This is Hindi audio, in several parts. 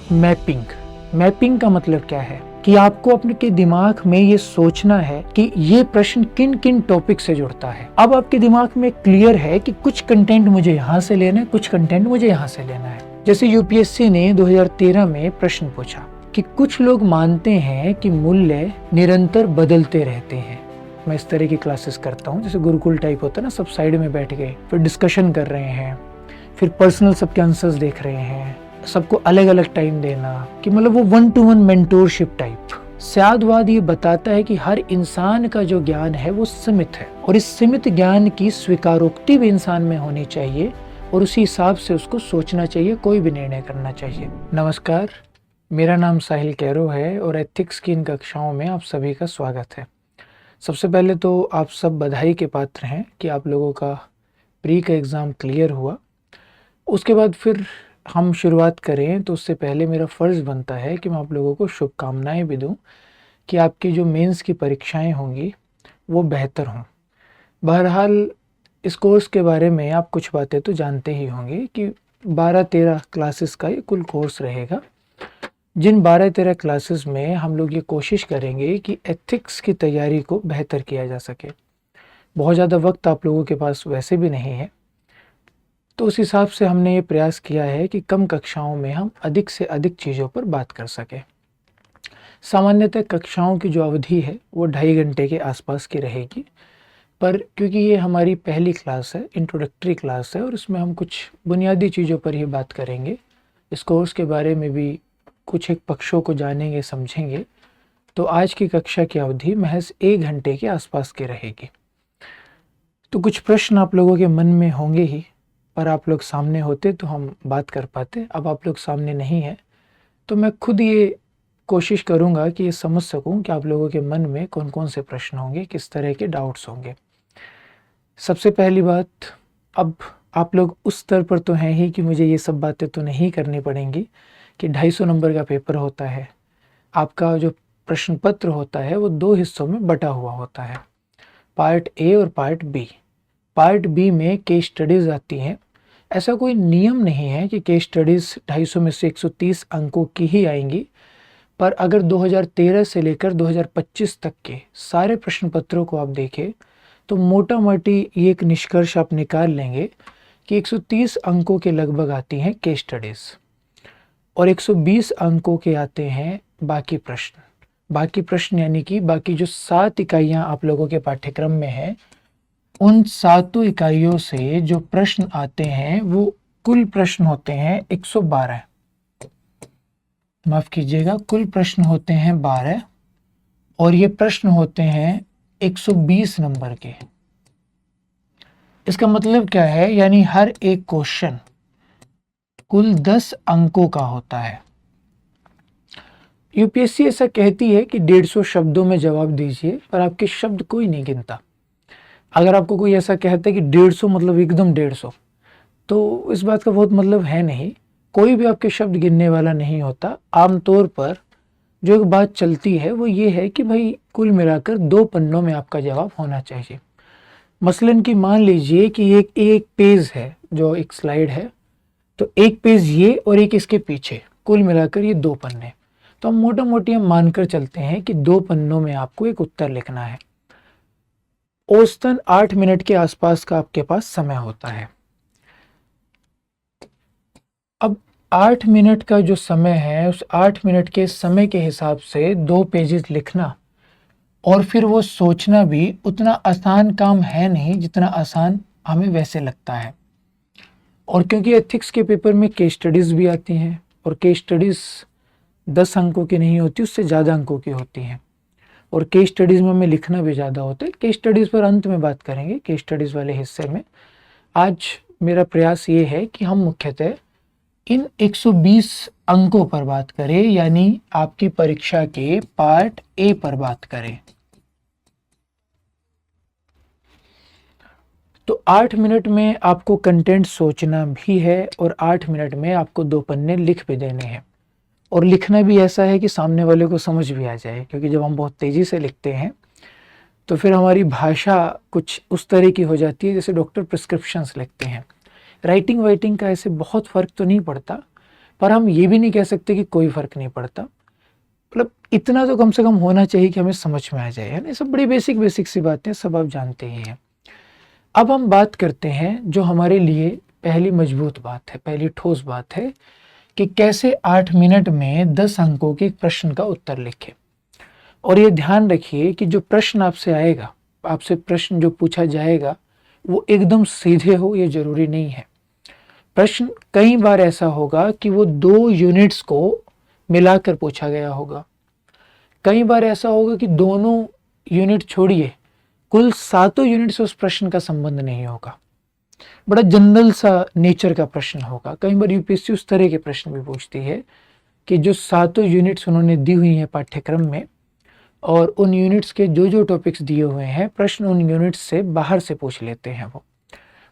मैपिंग। मैपिंग का मतलब क्या है कि आपको अपने के दिमाग में ये सोचना है कि ये प्रश्न किन किन टॉपिक से जुड़ता है। अब आपके दिमाग में क्लियर है कि कुछ कंटेंट मुझे यहाँ से लेना है, कुछ कंटेंट मुझे यहाँ से लेना है। जैसे यूपीएससी ने 2013 में प्रश्न पूछा कि कुछ लोग मानते हैं कि मूल्य निरंतर बदलते रहते हैं। मैं इस तरह की क्लासेस करता हूँ, जैसे गुरुकुल टाइप होता है ना, सब साइड में बैठ गए, फिर डिस्कशन कर रहे हैं, फिर पर्सनल सबके आंसर्स देख रहे हैं, सबको अलग अलग टाइम देना, कि मतलब वो 1-to-1 मेंटोरशिप टाइप। स्यादवाद ये बताता है कि हर इंसान का जो ज्ञान है वो सीमित है और इस सीमित ज्ञान की स्वीकारोक्ति भी इंसान में होनी चाहिए और उसी हिसाब से उसको सोचना चाहिए, कोई भी निर्णय करना चाहिए। नमस्कार, मेरा नाम साहिल कैरो है और एथिक्स की इन कक्षाओं में आप सभी का स्वागत है। सबसे पहले तो आप सब बधाई के पात्र हैं कि आप लोगों का प्री का एग्ज़ाम क्लियर हुआ। उसके बाद फिर हम शुरुआत करें तो उससे पहले मेरा फ़र्ज़ बनता है कि मैं आप लोगों को शुभकामनाएं भी दूं कि आपकी जो मेंस की परीक्षाएं होंगी वो बेहतर हों। बहरहाल इस कोर्स के बारे में आप कुछ बातें तो जानते ही होंगे कि 12-13 क्लासेस का ये कुल कोर्स रहेगा, जिन 12-13 क्लासेस में हम लोग ये कोशिश करेंगे कि एथिक्स की तैयारी को बेहतर किया जा सके। बहुत ज़्यादा वक्त आप लोगों के पास वैसे भी नहीं है, तो उस हिसाब से हमने ये प्रयास किया है कि कम कक्षाओं में हम अधिक से अधिक चीज़ों पर बात कर सकें। सामान्यतः कक्षाओं की जो अवधि है वो 2.5 घंटे के आसपास की रहेगी, पर क्योंकि ये हमारी पहली क्लास है, इंट्रोडक्टरी क्लास है, और इसमें हम कुछ बुनियादी चीज़ों पर ही बात करेंगे, इस कोर्स के बारे में भी कुछ एक पक्षों को जानेंगे, समझेंगे, तो आज की कक्षा की अवधि महज 1 घंटे के आसपास की रहेगी। तो कुछ प्रश्न आप लोगों के मन में होंगे ही, पर आप लोग सामने होते तो हम बात कर पाते। अब आप लोग सामने नहीं है तो मैं खुद ये कोशिश करूँगा कि ये समझ सकूँ कि आप लोगों के मन में कौन कौन से प्रश्न होंगे, किस तरह के डाउट्स होंगे। सबसे पहली बात, अब आप लोग उस स्तर पर तो हैं ही कि मुझे ये सब बातें तो नहीं करनी पड़ेंगी कि 250 नंबर का पेपर होता है। आपका जो प्रश्न पत्र होता है वो 2 हिस्सों में बटा हुआ होता है, पार्ट ए और पार्ट बी। पार्ट बी में केस स्टडीज़ आती हैं। ऐसा कोई नियम नहीं है कि केस स्टडीज़ 250 में से 130 अंकों की ही आएंगी, पर अगर 2013 से लेकर 2025 तक के सारे प्रश्न पत्रों को आप देखें तो मोटा मोटी ये एक निष्कर्ष आप निकाल लेंगे कि 130 अंकों के लगभग आती हैं केस स्टडीज़ और 120 अंकों के आते हैं बाकी प्रश्न। बाकी प्रश्न यानी कि बाकी जो 7 इकाइयाँ आप लोगों के पाठ्यक्रम में हैं, उन 7 इकाइयों से जो प्रश्न आते हैं वो कुल प्रश्न होते हैं 112। माफ़ कीजिएगा, कुल प्रश्न होते हैं 12 और ये प्रश्न होते हैं 120 नंबर के। इसका मतलब क्या है, यानी हर एक क्वेश्चन कुल 10 अंकों का होता है। यूपीएससी ऐसा कहती है कि 150 शब्दों में जवाब दीजिए, पर आपके शब्द कोई नहीं गिनता। अगर आपको कोई ऐसा कहता है कि 150 मतलब एकदम 150, तो इस बात का बहुत मतलब है नहीं। कोई भी आपके शब्द गिनने वाला नहीं होता। आमतौर पर जो एक बात चलती है वो ये है कि भाई कुल मिलाकर 2 पन्नों में आपका जवाब होना चाहिए। मसलन कि मान लीजिए कि एक पेज है, जो एक स्लाइड है, तो एक पेज ये और एक इसके पीछे, कुल मिलाकर ये 2 पन्ने। तो हम मोटा मोटी हम मानकर चलते हैं कि 2 पन्नों में आपको एक उत्तर लिखना है। औसतन 8 मिनट के आसपास का आपके पास समय होता है। अब 8 मिनट का जो समय है, उस 8 मिनट के समय के हिसाब से 2 पेजेस लिखना और फिर वो सोचना भी उतना आसान काम है नहीं जितना आसान हमें वैसे लगता है। और क्योंकि एथिक्स के पेपर में केस स्टडीज़ भी आती हैं और केस स्टडीज़ 10 अंकों की नहीं होती, उससे ज़्यादा अंकों की होती हैं, और केस स्टडीज़ में हमें लिखना भी ज़्यादा होता है। केस स्टडीज़ पर अंत में बात करेंगे, केस स्टडीज़ वाले हिस्से में। आज मेरा प्रयास ये है कि हम मुख्यतः इन 120 अंकों पर बात करें, यानी आपकी परीक्षा के पार्ट ए पर बात करें। तो 8 मिनट में आपको कंटेंट सोचना भी है और 8 मिनट में आपको 2 पन्ने लिख भी देने हैं, और लिखना भी ऐसा है कि सामने वाले को समझ भी आ जाए, क्योंकि जब हम बहुत तेज़ी से लिखते हैं तो फिर हमारी भाषा कुछ उस तरह की हो जाती है जैसे डॉक्टर प्रिस्क्रिप्शंस लिखते हैं। राइटिंग वाइटिंग का ऐसे बहुत फ़र्क तो नहीं पड़ता, पर हम ये भी नहीं कह सकते कि कोई फर्क नहीं पड़ता। मतलब इतना तो कम से कम होना चाहिए कि हमें समझ में आ जाए, है ना। सब बड़ी बेसिक बेसिक सी बातें, सब आप जानते ही हैं। अब हम बात करते हैं जो हमारे लिए पहली मजबूत बात है, पहली ठोस बात है कि कैसे 8 मिनट में 10 अंकों के एक प्रश्न का उत्तर लिखें। और ये ध्यान रखिए कि जो प्रश्न आपसे आएगा, आपसे प्रश्न जो पूछा जाएगा, वो एकदम सीधे हो ये जरूरी नहीं है। प्रश्न कई बार ऐसा होगा कि वो 2 यूनिट्स को मिलाकर पूछा गया होगा। कई बार ऐसा होगा कि दोनों यूनिट छोड़िए, कुल 7 यूनिट से उस प्रश्न का संबंध नहीं होगा। बड़ा जनरल सा नेचर का प्रश्न होगा। कई बार यूपीएससी उस तरह के प्रश्न भी पूछती है कि जो 7 यूनिट्स उन्होंने दी हुई हैं पाठ्यक्रम में, और उन यूनिट्स के जो जो टॉपिक्स दिए हुए हैं, प्रश्न उन यूनिट्स से बाहर से पूछ लेते हैं वो।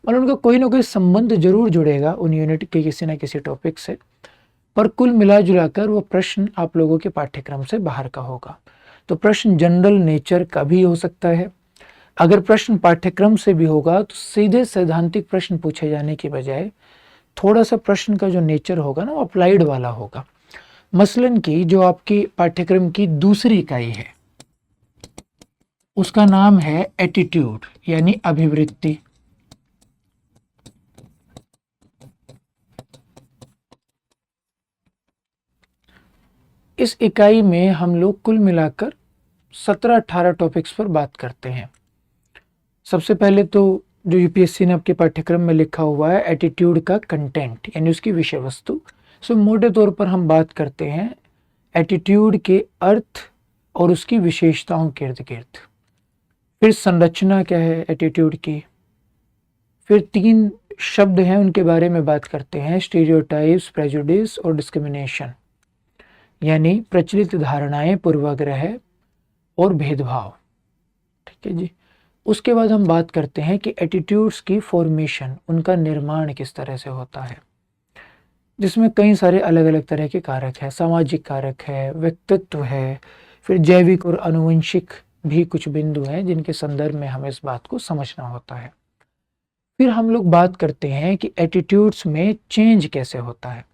मतलब उनका कोई ना कोई संबंध जरूर जुड़ेगा उन यूनिट के किसी ना किसी टॉपिक से, पर कुल मिला जुला कर वो प्रश्न आप लोगों के पाठ्यक्रम से बाहर का होगा। तो प्रश्न जनरल नेचर का भी हो सकता है। अगर प्रश्न पाठ्यक्रम से भी होगा तो सीधे सैद्धांतिक प्रश्न पूछे जाने की बजाय थोड़ा सा प्रश्न का जो नेचर होगा ना, वो अप्लाइड वाला होगा। मसलन की जो आपकी पाठ्यक्रम की दूसरी इकाई है, उसका नाम है एटीट्यूड यानी अभिवृत्ति। इस इकाई में हम लोग कुल मिलाकर 17-18 टॉपिक्स पर बात करते हैं। सबसे पहले तो जो यूपीएससी ने आपके पाठ्यक्रम में लिखा हुआ है एटीट्यूड का कंटेंट यानी उसकी विषय वस्तु, सो मोटे तौर पर हम बात करते हैं एटीट्यूड के अर्थ और उसकी विशेषताओं के इर्द गिर्द। फिर संरचना क्या है एटीट्यूड की, फिर 3 शब्द हैं उनके बारे में बात करते हैं, स्टीरियोटाइप्स, प्रेजुडिस और डिस्क्रिमिनेशन, यानी प्रचलित धारणाएं, पूर्वाग्रह और भेदभाव। ठीक है जी। उसके बाद हम बात करते हैं कि एटीट्यूड्स की फॉर्मेशन, उनका निर्माण किस तरह से होता है, जिसमें कई सारे अलग अलग तरह के कारक हैं। सामाजिक कारक है, व्यक्तित्व है, फिर जैविक और आनुवंशिक भी कुछ बिंदु हैं जिनके संदर्भ में हमें इस बात को समझना होता है। फिर हम लोग बात करते हैं कि एटीट्यूड्स में चेंज कैसे होता है,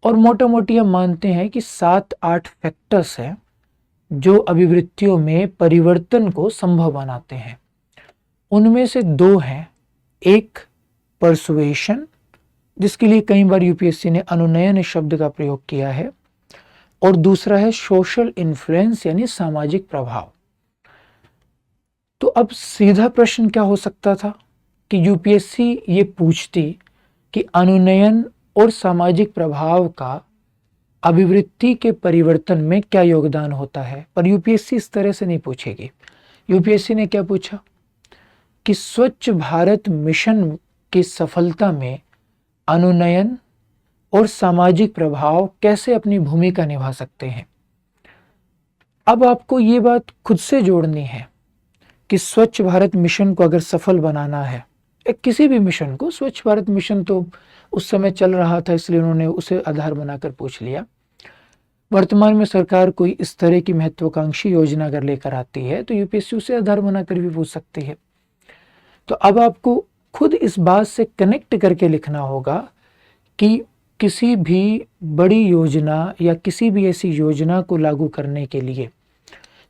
और मोटा मोटी हम मानते हैं कि 7-8 फैक्टर्स हैं जो अभिवृत्तियों में परिवर्तन को संभव बनाते हैं। उनमें से 2 हैं, एक परसुएशन, जिसके लिए कई बार यूपीएससी ने अनुनयन शब्द का प्रयोग किया है, और दूसरा है सोशल इन्फ्लुएंस यानी सामाजिक प्रभाव। तो अब सीधा प्रश्न क्या हो सकता था कि यूपीएससी ये पूछती कि अनुनयन और सामाजिक प्रभाव का अभिवृत्ति के परिवर्तन में क्या योगदान होता है, पर यूपीएससी इस तरह से नहीं पूछेगी। यूपीएससी ने क्या पूछा कि स्वच्छ भारत मिशन की सफलता में अनुनयन और सामाजिक प्रभाव कैसे अपनी भूमिका निभा सकते हैं। अब आपको ये बात खुद से जोड़नी है कि स्वच्छ भारत मिशन को अगर सफल बनाना है, एक किसी भी मिशन को, स्वच्छ भारत मिशन तो उस समय चल रहा था इसलिए उन्होंने उसे आधार बनाकर पूछ लिया। वर्तमान में सरकार कोई इस तरह की महत्वाकांक्षी योजना अगर लेकर आती है तो यूपीएससी उसे आधार बनाकर भी पूछ सकती है। तो अब आपको खुद इस बात से कनेक्ट करके लिखना होगा कि किसी भी बड़ी योजना या किसी भी ऐसी योजना को लागू करने के लिए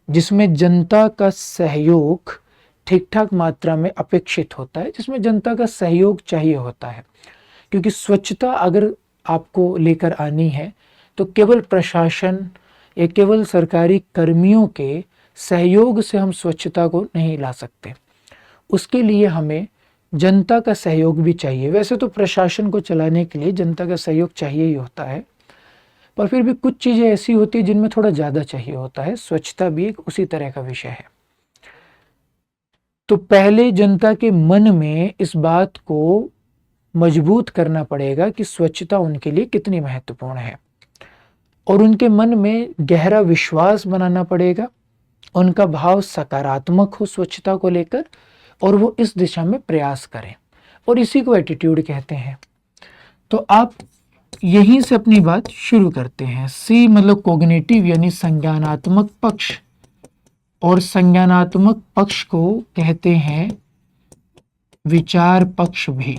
जिसमें जनता का सहयोग ठीक ठाक मात्रा में अपेक्षित होता है, जिसमें जनता का सहयोग चाहिए होता है, क्योंकि स्वच्छता अगर आपको लेकर आनी है तो केवल प्रशासन या केवल सरकारी कर्मियों के सहयोग से हम स्वच्छता को नहीं ला सकते। उसके लिए हमें जनता का सहयोग भी चाहिए। वैसे तो प्रशासन को चलाने के लिए जनता का सहयोग चाहिए ही होता है, पर फिर भी कुछ चीज़ें ऐसी होती है जिनमें थोड़ा ज़्यादा चाहिए होता है। स्वच्छता भी एक उसी तरह का विषय है। तो पहले जनता के मन में इस बात को मजबूत करना पड़ेगा कि स्वच्छता उनके लिए कितनी महत्वपूर्ण है, और उनके मन में गहरा विश्वास बनाना पड़ेगा, उनका भाव सकारात्मक हो स्वच्छता को लेकर, और वो इस दिशा में प्रयास करें, और इसी को एटीट्यूड कहते हैं। तो आप यहीं से अपनी बात शुरू करते हैं। सी मतलब कॉग्निटिव यानी संज्ञानात्मक पक्ष, और संज्ञानात्मक पक्ष को कहते हैं विचार पक्ष भी,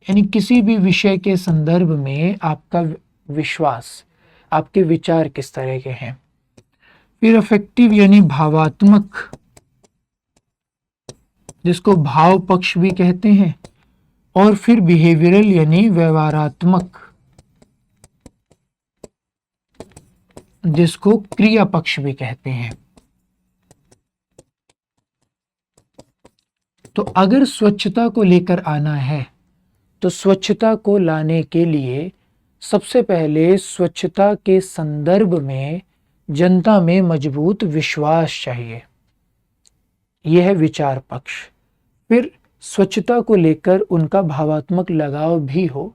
यानी किसी भी विषय के संदर्भ में आपका विश्वास, आपके विचार किस तरह के हैं। फिर अफेक्टिव यानी भावात्मक, जिसको भाव पक्ष भी कहते हैं। और फिर बिहेवियरल यानी व्यवहारात्मक, जिसको क्रिया पक्ष भी कहते हैं। तो अगर स्वच्छता को लेकर आना है तो स्वच्छता को लाने के लिए सबसे पहले स्वच्छता के संदर्भ में जनता में मजबूत विश्वास चाहिए, यह है विचार पक्ष। फिर स्वच्छता को लेकर उनका भावात्मक लगाव भी हो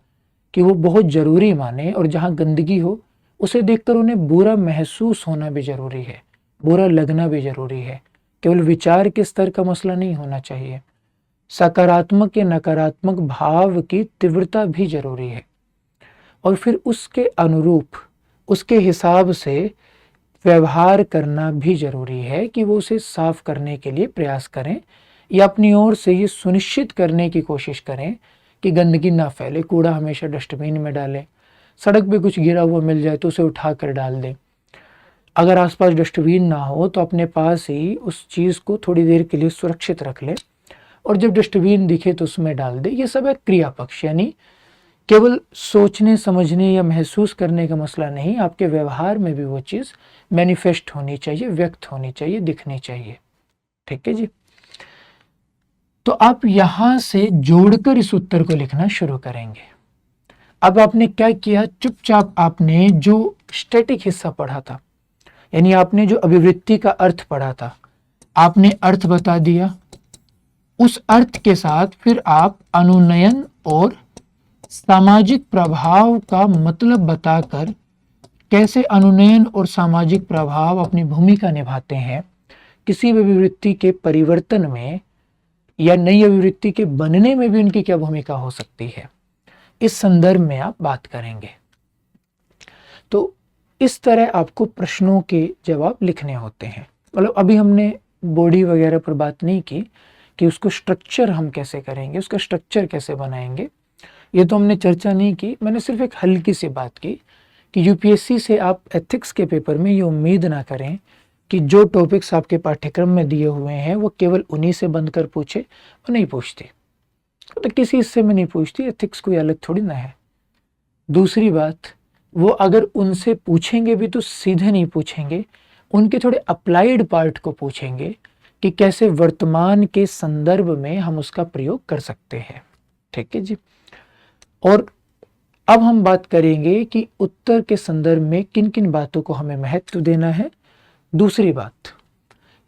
कि वो बहुत जरूरी माने, और जहाँ गंदगी हो उसे देखकर उन्हें बुरा महसूस होना भी जरूरी है, बुरा लगना भी जरूरी है। केवल विचार के स्तर का मसला नहीं होना चाहिए, सकारात्मक या नकारात्मक भाव की तीव्रता भी जरूरी है। और फिर उसके अनुरूप, उसके हिसाब से व्यवहार करना भी जरूरी है कि वो उसे साफ करने के लिए प्रयास करें, या अपनी ओर से ये सुनिश्चित करने की कोशिश करें कि गंदगी ना फैले। कूड़ा हमेशा डस्टबिन में डालें, सड़क पे कुछ गिरा हुआ मिल जाए तो उसे उठा कर डाल दें। अगर आसपास डस्टबिन ना हो तो अपने पास ही उस चीज़ को थोड़ी देर के लिए सुरक्षित रख लें, और जब डस्टबिन दिखे तो उसमें डाल दे। ये सब है क्रिया पक्ष, यानी केवल सोचने समझने या महसूस करने का मसला नहीं, आपके व्यवहार में भी वो चीज़ मैनिफेस्ट होनी चाहिए, व्यक्त होनी चाहिए, दिखनी चाहिए। ठीक है जी। तो आप यहां से जोड़कर इस उत्तर को लिखना शुरू करेंगे। अब आपने क्या किया, चुपचाप आपने जो स्टैटिक हिस्सा पढ़ा था, यानी आपने जो अभिवृत्ति का अर्थ पढ़ा था, आपने अर्थ बता दिया। उस अर्थ के साथ फिर आप अनुनयन और सामाजिक प्रभाव का मतलब बताकर कैसे अनुनयन और सामाजिक प्रभाव अपनी भूमिका निभाते हैं किसी भी अभिवृत्ति के परिवर्तन में, या नई अभिवृत्ति के बनने में भी उनकी क्या भूमिका हो सकती है, इस संदर्भ में आप बात करेंगे। तो इस तरह आपको प्रश्नों के जवाब लिखने होते हैं। मतलब अभी हमने बॉडी वगैरह पर बात नहीं की कि उसको स्ट्रक्चर हम कैसे करेंगे, उसका स्ट्रक्चर कैसे बनाएंगे, ये तो हमने चर्चा नहीं की। मैंने सिर्फ एक हल्की सी बात की कि यूपीएससी से आप एथिक्स के पेपर में ये उम्मीद ना करें कि जो टॉपिक्स आपके पाठ्यक्रम में दिए हुए हैं वो केवल उन्हीं से बंद कर पूछे, वो नहीं पूछती, तो किसी हिस्से में नहीं पूछती। एथिक्स कोई अलग थोड़ी ना है। दूसरी बात, वो अगर उनसे पूछेंगे भी तो सीधे नहीं पूछेंगे, उनके थोड़े अप्लाइड पार्ट को पूछेंगे कि कैसे वर्तमान के संदर्भ में हम उसका प्रयोग कर सकते हैं। ठीक है जी। और अब हम बात करेंगे कि उत्तर के संदर्भ में किन किन बातों को हमें महत्व देना है। दूसरी बात,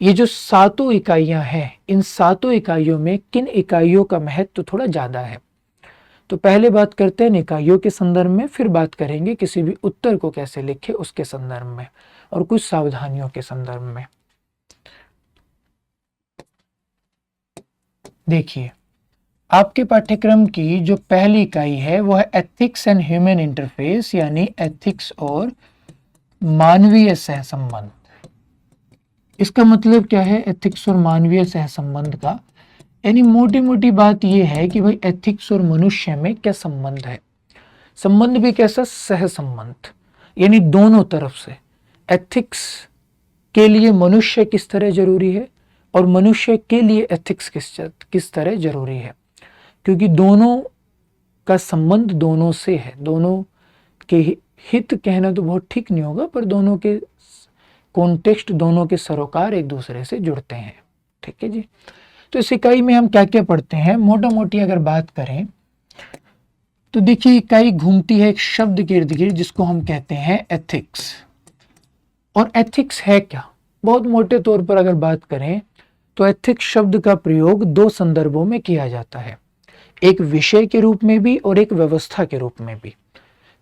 ये जो 7 इकाइयां हैं, इन 7 इकाइयों में किन इकाइयों का महत्व थोड़ा ज्यादा है। तो पहले बात करते हैं इकाइयों के संदर्भ में, फिर बात करेंगे किसी भी उत्तर को कैसे लिखे उसके संदर्भ में, और कुछ सावधानियों के संदर्भ में। देखिए, आपके पाठ्यक्रम की जो पहली इकाई है वो है एथिक्स एंड ह्यूमन इंटरफेस, यानी एथिक्स और मानवीय सहसंबंध। इसका मतलब क्या है एथिक्स और मानवीय सहसंबंध का, यानी मोटी मोटी बात यह है कि भाई एथिक्स और मनुष्य में क्या संबंध है। संबंध भी कैसा, सहसंबंध, यानी दोनों तरफ से। एथिक्स के लिए मनुष्य किस तरह जरूरी है और मनुष्य के लिए एथिक्स किस तरह जरूरी है, क्योंकि दोनों का संबंध दोनों से है। दोनों के हित कहना तो बहुत ठीक नहीं होगा, पर दोनों के कॉन्टेक्स्ट, दोनों के सरोकार एक दूसरे से जुड़ते हैं। ठीक है जी। तो इस इकाई में हम क्या क्या पढ़ते हैं, मोटा मोटी अगर बात करें तो देखिए, इकाई घूमती है एक शब्द के इर्द गिर्द जिसको हम कहते हैं एथिक्स। और एथिक्स है क्या, बहुत मोटे तौर पर अगर बात करें तो एथिक्स शब्द का प्रयोग 2 संदर्भों में किया जाता है, एक विषय के रूप में भी और एक व्यवस्था के रूप में भी।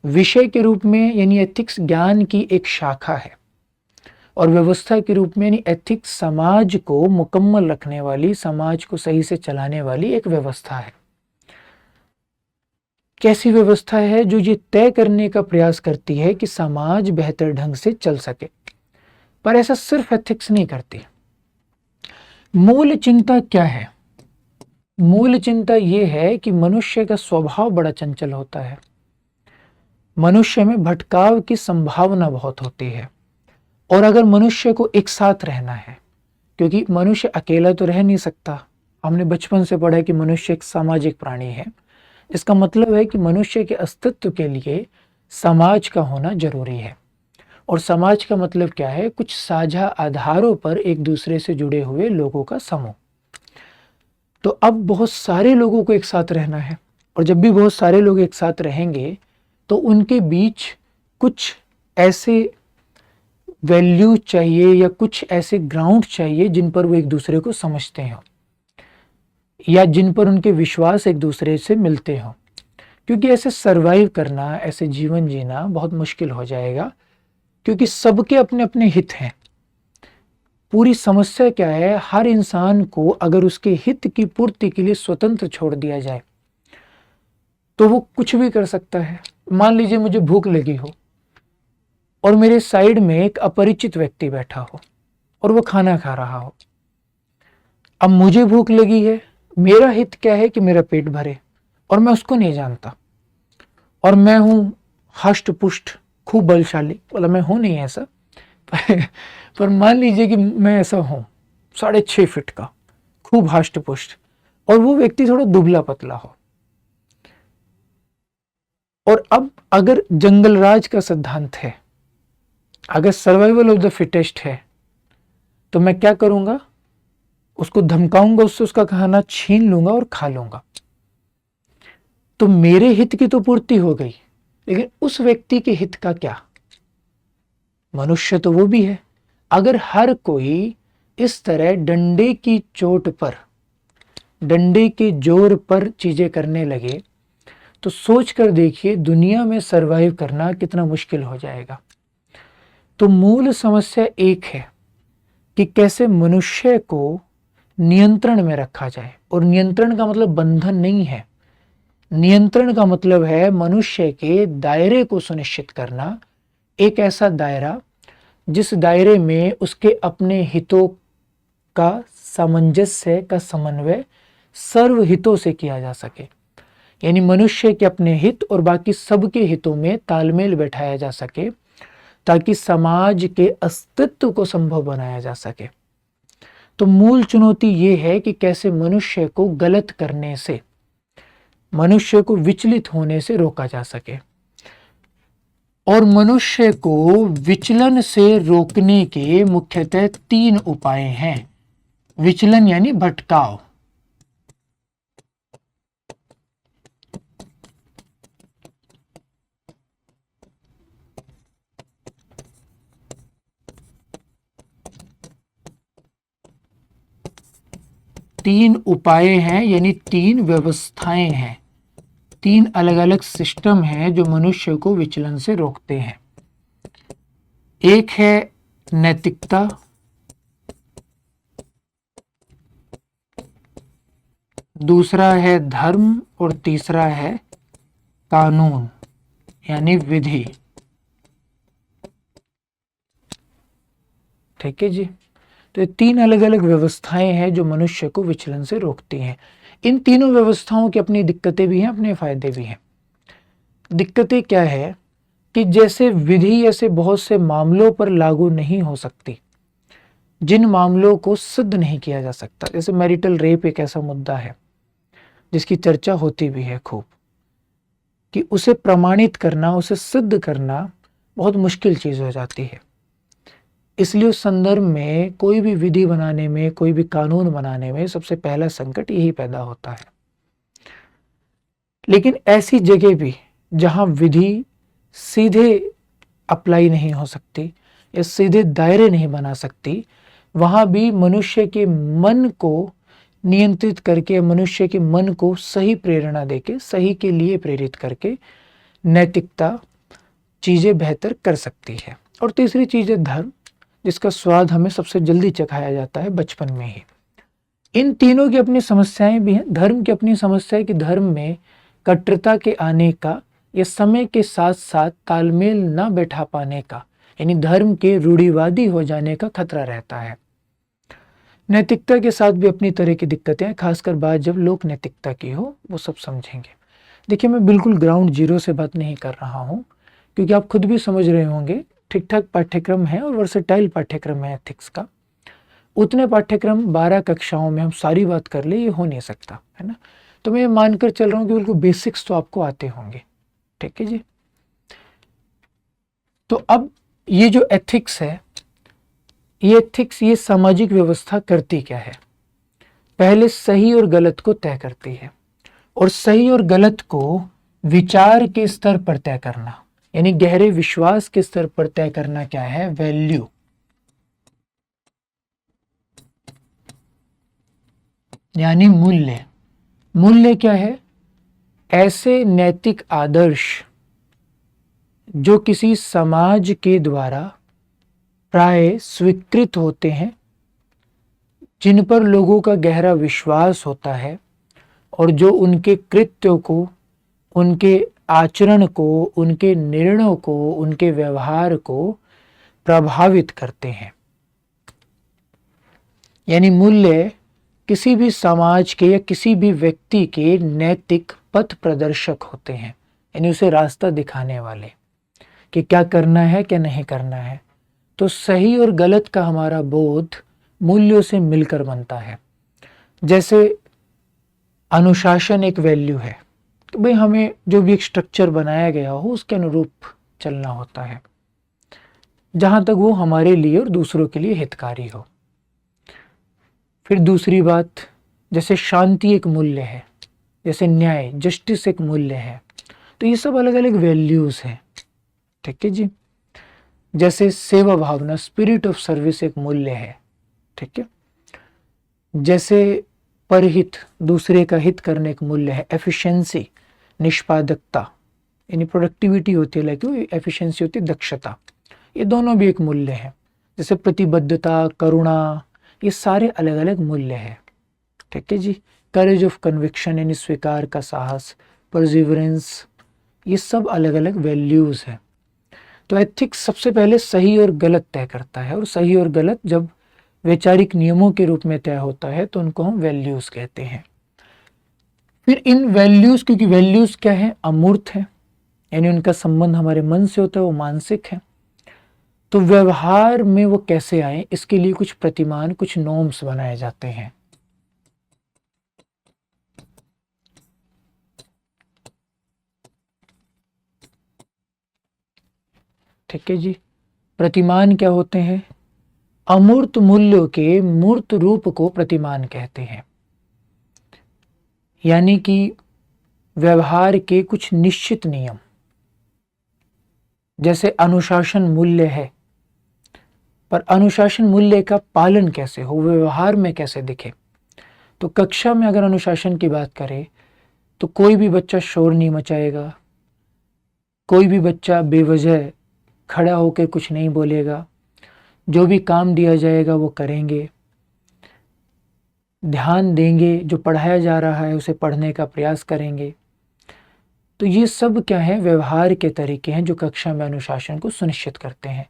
विषय के रूप में यानी एथिक्स ज्ञान की एक शाखा है, और व्यवस्था के रूप में यानी एथिक्स समाज को मुकम्मल रखने वाली, समाज को सही से चलाने वाली एक व्यवस्था है। कैसी व्यवस्था है, जो ये तय करने का प्रयास करती है कि समाज बेहतर ढंग से चल सके, पर ऐसा सिर्फ एथिक्स नहीं करती। मूल चिंता क्या है, मूल चिंता ये है कि मनुष्य का स्वभाव बड़ा चंचल होता है। मनुष्य में भटकाव की संभावना बहुत होती है। और अगर मनुष्य को एक साथ रहना है, क्योंकि मनुष्य अकेला तो रह नहीं सकता, हमने बचपन से पढ़ा है कि मनुष्य एक सामाजिक प्राणी है, इसका मतलब है कि मनुष्य के अस्तित्व के लिए समाज का होना जरूरी है। और समाज का मतलब क्या है? कुछ साझा आधारों पर एक दूसरे से जुड़े हुए लोगों का समूह। तो अब बहुत सारे लोगों को एक साथ रहना है, और जब भी बहुत सारे लोग एक साथ रहेंगे तो उनके बीच कुछ ऐसे वैल्यू चाहिए या कुछ ऐसे ग्राउंड चाहिए जिन पर वो एक दूसरे को समझते हो, या जिन पर उनके विश्वास एक दूसरे से मिलते हो। क्योंकि ऐसे सरवाइव करना, ऐसे जीवन जीना बहुत मुश्किल हो जाएगा, क्योंकि सबके अपने अपने हित हैं। पूरी समस्या क्या है? हर इंसान को अगर उसके हित की पूर्ति के लिए स्वतंत्र छोड़ दिया जाए तो वो कुछ भी कर सकता है। मान लीजिए मुझे भूख लगी हो और मेरे साइड में एक अपरिचित व्यक्ति बैठा हो और वो खाना खा रहा हो। अब मुझे भूख लगी है, मेरा हित क्या है कि मेरा पेट भरे, और मैं उसको नहीं जानता, और मैं हूं हष्ट पुष्ट खूब बलशाली, मतलब मैं हूं नहीं ऐसा पर मान लीजिए कि मैं ऐसा हूं 6.5 फीट का, खूब हष्ट पुष्ट, और वो व्यक्ति थोड़ा दुबला पतला हो। और अब अगर जंगल राज का सिद्धांत है, अगर सर्वाइवल ऑफ द फिटेस्ट है, तो मैं क्या करूंगा? उसको धमकाऊंगा, उससे उसका खाना छीन लूंगा और खा लूंगा। तो मेरे हित की तो पूर्ति हो गई, लेकिन उस व्यक्ति के हित का क्या? मनुष्य तो वो भी है। अगर हर कोई इस तरह डंडे की चोट पर, डंडे के जोर पर चीजें करने लगे, तो सोच कर देखिए दुनिया में सरवाइव करना कितना मुश्किल हो जाएगा। तो मूल समस्या एक है कि कैसे मनुष्य को नियंत्रण में रखा जाए। और नियंत्रण का मतलब बंधन नहीं है, नियंत्रण का मतलब है मनुष्य के दायरे को सुनिश्चित करना, एक ऐसा दायरा जिस दायरे में उसके अपने हितों का सामंजस्य का समन्वय सर्व हितों से किया जा सके। यानी मनुष्य के अपने हित और बाकी सबके हितों में तालमेल बैठाया जा सके, ताकि समाज के अस्तित्व को संभव बनाया जा सके। तो मूल चुनौती ये है कि कैसे मनुष्य को गलत करने से, मनुष्य को विचलित होने से रोका जा सके। और मनुष्य को विचलन से रोकने के मुख्यतः 3 उपाय हैं। विचलन यानी भटकाव, तीन उपाय हैं, यानी 3 व्यवस्थाएं हैं, 3 अलग अलग सिस्टम हैं जो मनुष्य को विचलन से रोकते हैं। एक है नैतिकता, दूसरा है धर्म, और तीसरा है कानून यानी विधि। ठीक है जी। तो ये 3 अलग अलग व्यवस्थाएं हैं जो मनुष्य को विचलन से रोकती हैं। इन तीनों व्यवस्थाओं की अपनी दिक्कतें भी हैं, अपने फायदे भी हैं। दिक्कतें क्या है कि जैसे विधि ऐसे बहुत से मामलों पर लागू नहीं हो सकती जिन मामलों को सिद्ध नहीं किया जा सकता। जैसे मैरिटल रेप एक ऐसा मुद्दा है जिसकी चर्चा होती भी है खूब, कि उसे प्रमाणित करना, उसे सिद्ध करना बहुत मुश्किल चीज हो जाती है। इसलिए उस संदर्भ में कोई भी विधि बनाने में, कोई भी कानून बनाने में सबसे पहला संकट यही पैदा होता है। लेकिन ऐसी जगह भी जहां विधि सीधे अप्लाई नहीं हो सकती या सीधे दायरे नहीं बना सकती, वहां भी मनुष्य के मन को नियंत्रित करके, मनुष्य के मन को सही प्रेरणा देके, सही के लिए प्रेरित करके नैतिकता चीजें बेहतर कर सकती है। और तीसरी चीज है धर्म, जिसका स्वाद हमें सबसे जल्दी चखाया जाता है बचपन में ही। इन तीनों की अपनी समस्याएं भी हैं। धर्म की अपनी समस्या है कि धर्म में कट्टरता के आने का या समय के साथ साथ तालमेल न बैठा पाने का, यानी धर्म के रूढ़िवादी हो जाने का खतरा रहता है। नैतिकता के साथ भी अपनी तरह की दिक्कतें हैं, खासकर बात जब लोक नैतिकता की हो, वो सब समझेंगे। देखिए, मैं बिल्कुल ग्राउंड जीरो से बात नहीं कर रहा हूँ, क्योंकि आप खुद भी समझ रहे होंगे ठीक ठाक पाठ्यक्रम है और वर्सेटाइल पाठ्यक्रम है एथिक्स का। उतने पाठ्यक्रम 12 कक्षाओं में हम सारी बात कर ले, ये हो नहीं सकता, है ना। तो मैं मानकर चल रहा हूँ कि बिल्कुल बेसिक्स तो आपको आते होंगे, ठीक है जी। तो अब ये जो एथिक्स है, ये एथिक्स ये सामाजिक व्यवस्था करती क्या है? पहले सही और गलत को तय करती है, और सही और गलत को विचार के स्तर पर तय करना, यानी गहरे विश्वास के स्तर पर तय करना क्या है? वैल्यू। यानी मूल्य। मूल्य क्या है? ऐसे नैतिक आदर्श जो किसी समाज के द्वारा प्राय स्वीकृत होते हैं, जिन पर लोगों का गहरा विश्वास होता है, और जो उनके कृत्यों को, उनके आचरण को, उनके निर्णयों को, उनके व्यवहार को प्रभावित करते हैं। यानी मूल्य किसी भी समाज के या किसी भी व्यक्ति के नैतिक पथ प्रदर्शक होते हैं, यानी उसे रास्ता दिखाने वाले कि क्या करना है क्या नहीं करना है। तो सही और गलत का हमारा बोध मूल्यों से मिलकर बनता है। जैसे अनुशासन एक वैल्यू है, तो भाई हमें जो भी एक स्ट्रक्चर बनाया गया हो उसके अनुरूप चलना होता है, जहां तक वो हमारे लिए और दूसरों के लिए हितकारी हो। फिर दूसरी बात, जैसे शांति एक मूल्य है, जैसे न्याय, जस्टिस एक मूल्य है। तो ये सब अलग अलग वैल्यूज हैं, ठीक है जी। जैसे सेवा भावना, स्पिरिट ऑफ सर्विस एक मूल्य है, ठीक है। जैसे परहित, दूसरे का हित करने एक मूल्य है। एफिशिएंसी, निष्पादकता, यानी प्रोडक्टिविटी होती है, लाइक एफिशिएंसी होती है दक्षता, ये दोनों भी एक मूल्य है। जैसे प्रतिबद्धता, करुणा, ये सारे अलग अलग मूल्य हैं, ठीक है जी। करेज ऑफ कन्विक्शन, यानी स्वीकार का साहस, परसिवरेंस, ये सब अलग अलग वैल्यूज हैं। तो एथिक्स सबसे पहले सही और गलत तय करता है, और सही और गलत जब वैचारिक नियमों के रूप में तय होता है तो उनको हम वैल्यूज कहते हैं। फिर इन वैल्यूज, क्योंकि वैल्यूज क्या है? अमूर्त है, यानी उनका संबंध हमारे मन से होता है, वो मानसिक है। तो व्यवहार में वो कैसे आए, इसके लिए कुछ प्रतिमान, कुछ नॉर्म्स बनाए जाते हैं। ठीक है जी। प्रतिमान क्या होते हैं? अमूर्त मूल्यों के मूर्त रूप को प्रतिमान कहते हैं। यानी कि व्यवहार के कुछ निश्चित नियम, जैसे अनुशासन मूल्य है, पर अनुशासन मूल्य का पालन कैसे हो, व्यवहार में कैसे दिखे। तो कक्षा में अगर अनुशासन की बात करें तो कोई भी बच्चा शोर नहीं मचाएगा, कोई भी बच्चा बेवजह खड़ा होकर कुछ नहीं बोलेगा, जो भी काम दिया जाएगा वो करेंगे, ध्यान देंगे, जो पढ़ाया जा रहा है उसे पढ़ने का प्रयास करेंगे। तो ये सब क्या है? व्यवहार के तरीके हैं जो कक्षा में अनुशासन को सुनिश्चित करते हैं।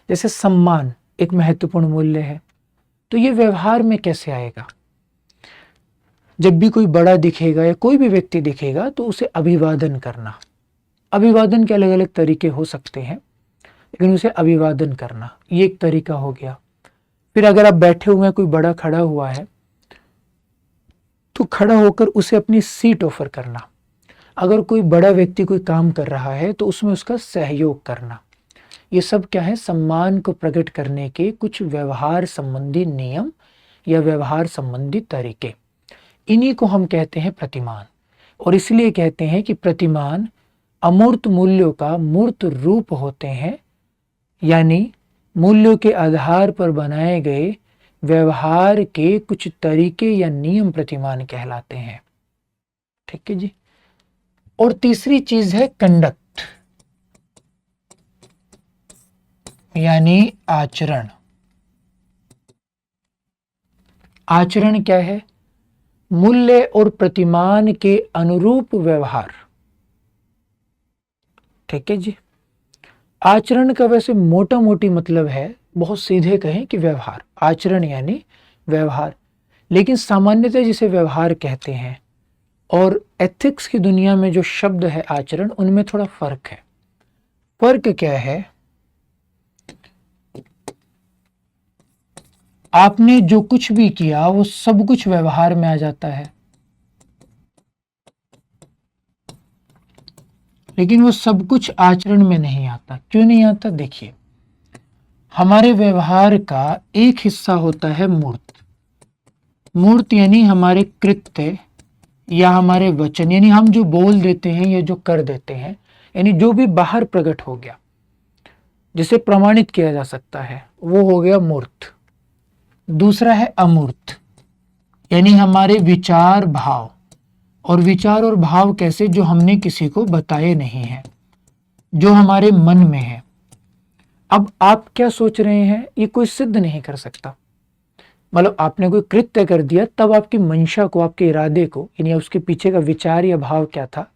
जैसे सम्मान एक महत्वपूर्ण मूल्य है, तो ये व्यवहार में कैसे आएगा? जब भी कोई बड़ा दिखेगा या कोई भी व्यक्ति दिखेगा तो उसे अभिवादन करना। अभिवादन के अलग अलग तरीके हो सकते हैं, लेकिन उसे अभिवादन करना ये एक तरीका हो गया। फिर अगर आप बैठे हुए हैं, कोई बड़ा खड़ा हुआ है, तो खड़ा होकर उसे अपनी सीट ऑफर करना। अगर कोई बड़ा व्यक्ति कोई काम कर रहा है तो उसमें उसका सहयोग करना। ये सब क्या है? सम्मान को प्रकट करने के कुछ व्यवहार संबंधी नियम या व्यवहार संबंधी तरीके। इन्हीं को हम कहते हैं प्रतिमान। और इसलिए कहते हैं कि प्रतिमान अमूर्त मूल्यों का मूर्त रूप होते हैं, यानी मूल्यों के आधार पर बनाए गए व्यवहार के कुछ तरीके या नियम प्रतिमान कहलाते हैं। ठीक है जी। और तीसरी चीज है कंडक्ट, यानी आचरण। आचरण क्या है? मूल्य और प्रतिमान के अनुरूप व्यवहार। ठीक है जी। आचरण का वैसे मोटा मोटी मतलब है, बहुत सीधे कहें कि व्यवहार। आचरण यानी व्यवहार, लेकिन सामान्यतः जिसे व्यवहार कहते हैं और एथिक्स की दुनिया में जो शब्द है आचरण, उनमें थोड़ा फर्क है। फर्क क्या है, आपने जो कुछ भी किया वो सब कुछ व्यवहार में आ जाता है, लेकिन वो सब कुछ आचरण में नहीं आता। क्यों नहीं आता? देखिए, हमारे व्यवहार का एक हिस्सा होता है मूर्त। मूर्त यानी हमारे कृत्य या हमारे वचन, यानी हम जो बोल देते हैं या जो कर देते हैं, यानी जो भी बाहर प्रकट हो गया, जिसे प्रमाणित किया जा सकता है, वो हो गया मूर्त। दूसरा है अमूर्त, यानी हमारे विचार भाव। और विचार और भाव कैसे? जो हमने किसी को बताए नहीं हैं, जो हमारे मन में है। अब आप क्या सोच रहे हैं, ये कोई सिद्ध नहीं कर सकता। मतलब आपने कोई कृत्य कर दिया, तब आपकी मंशा को, आपके इरादे को, यानी उसके पीछे का विचार या भाव क्या था,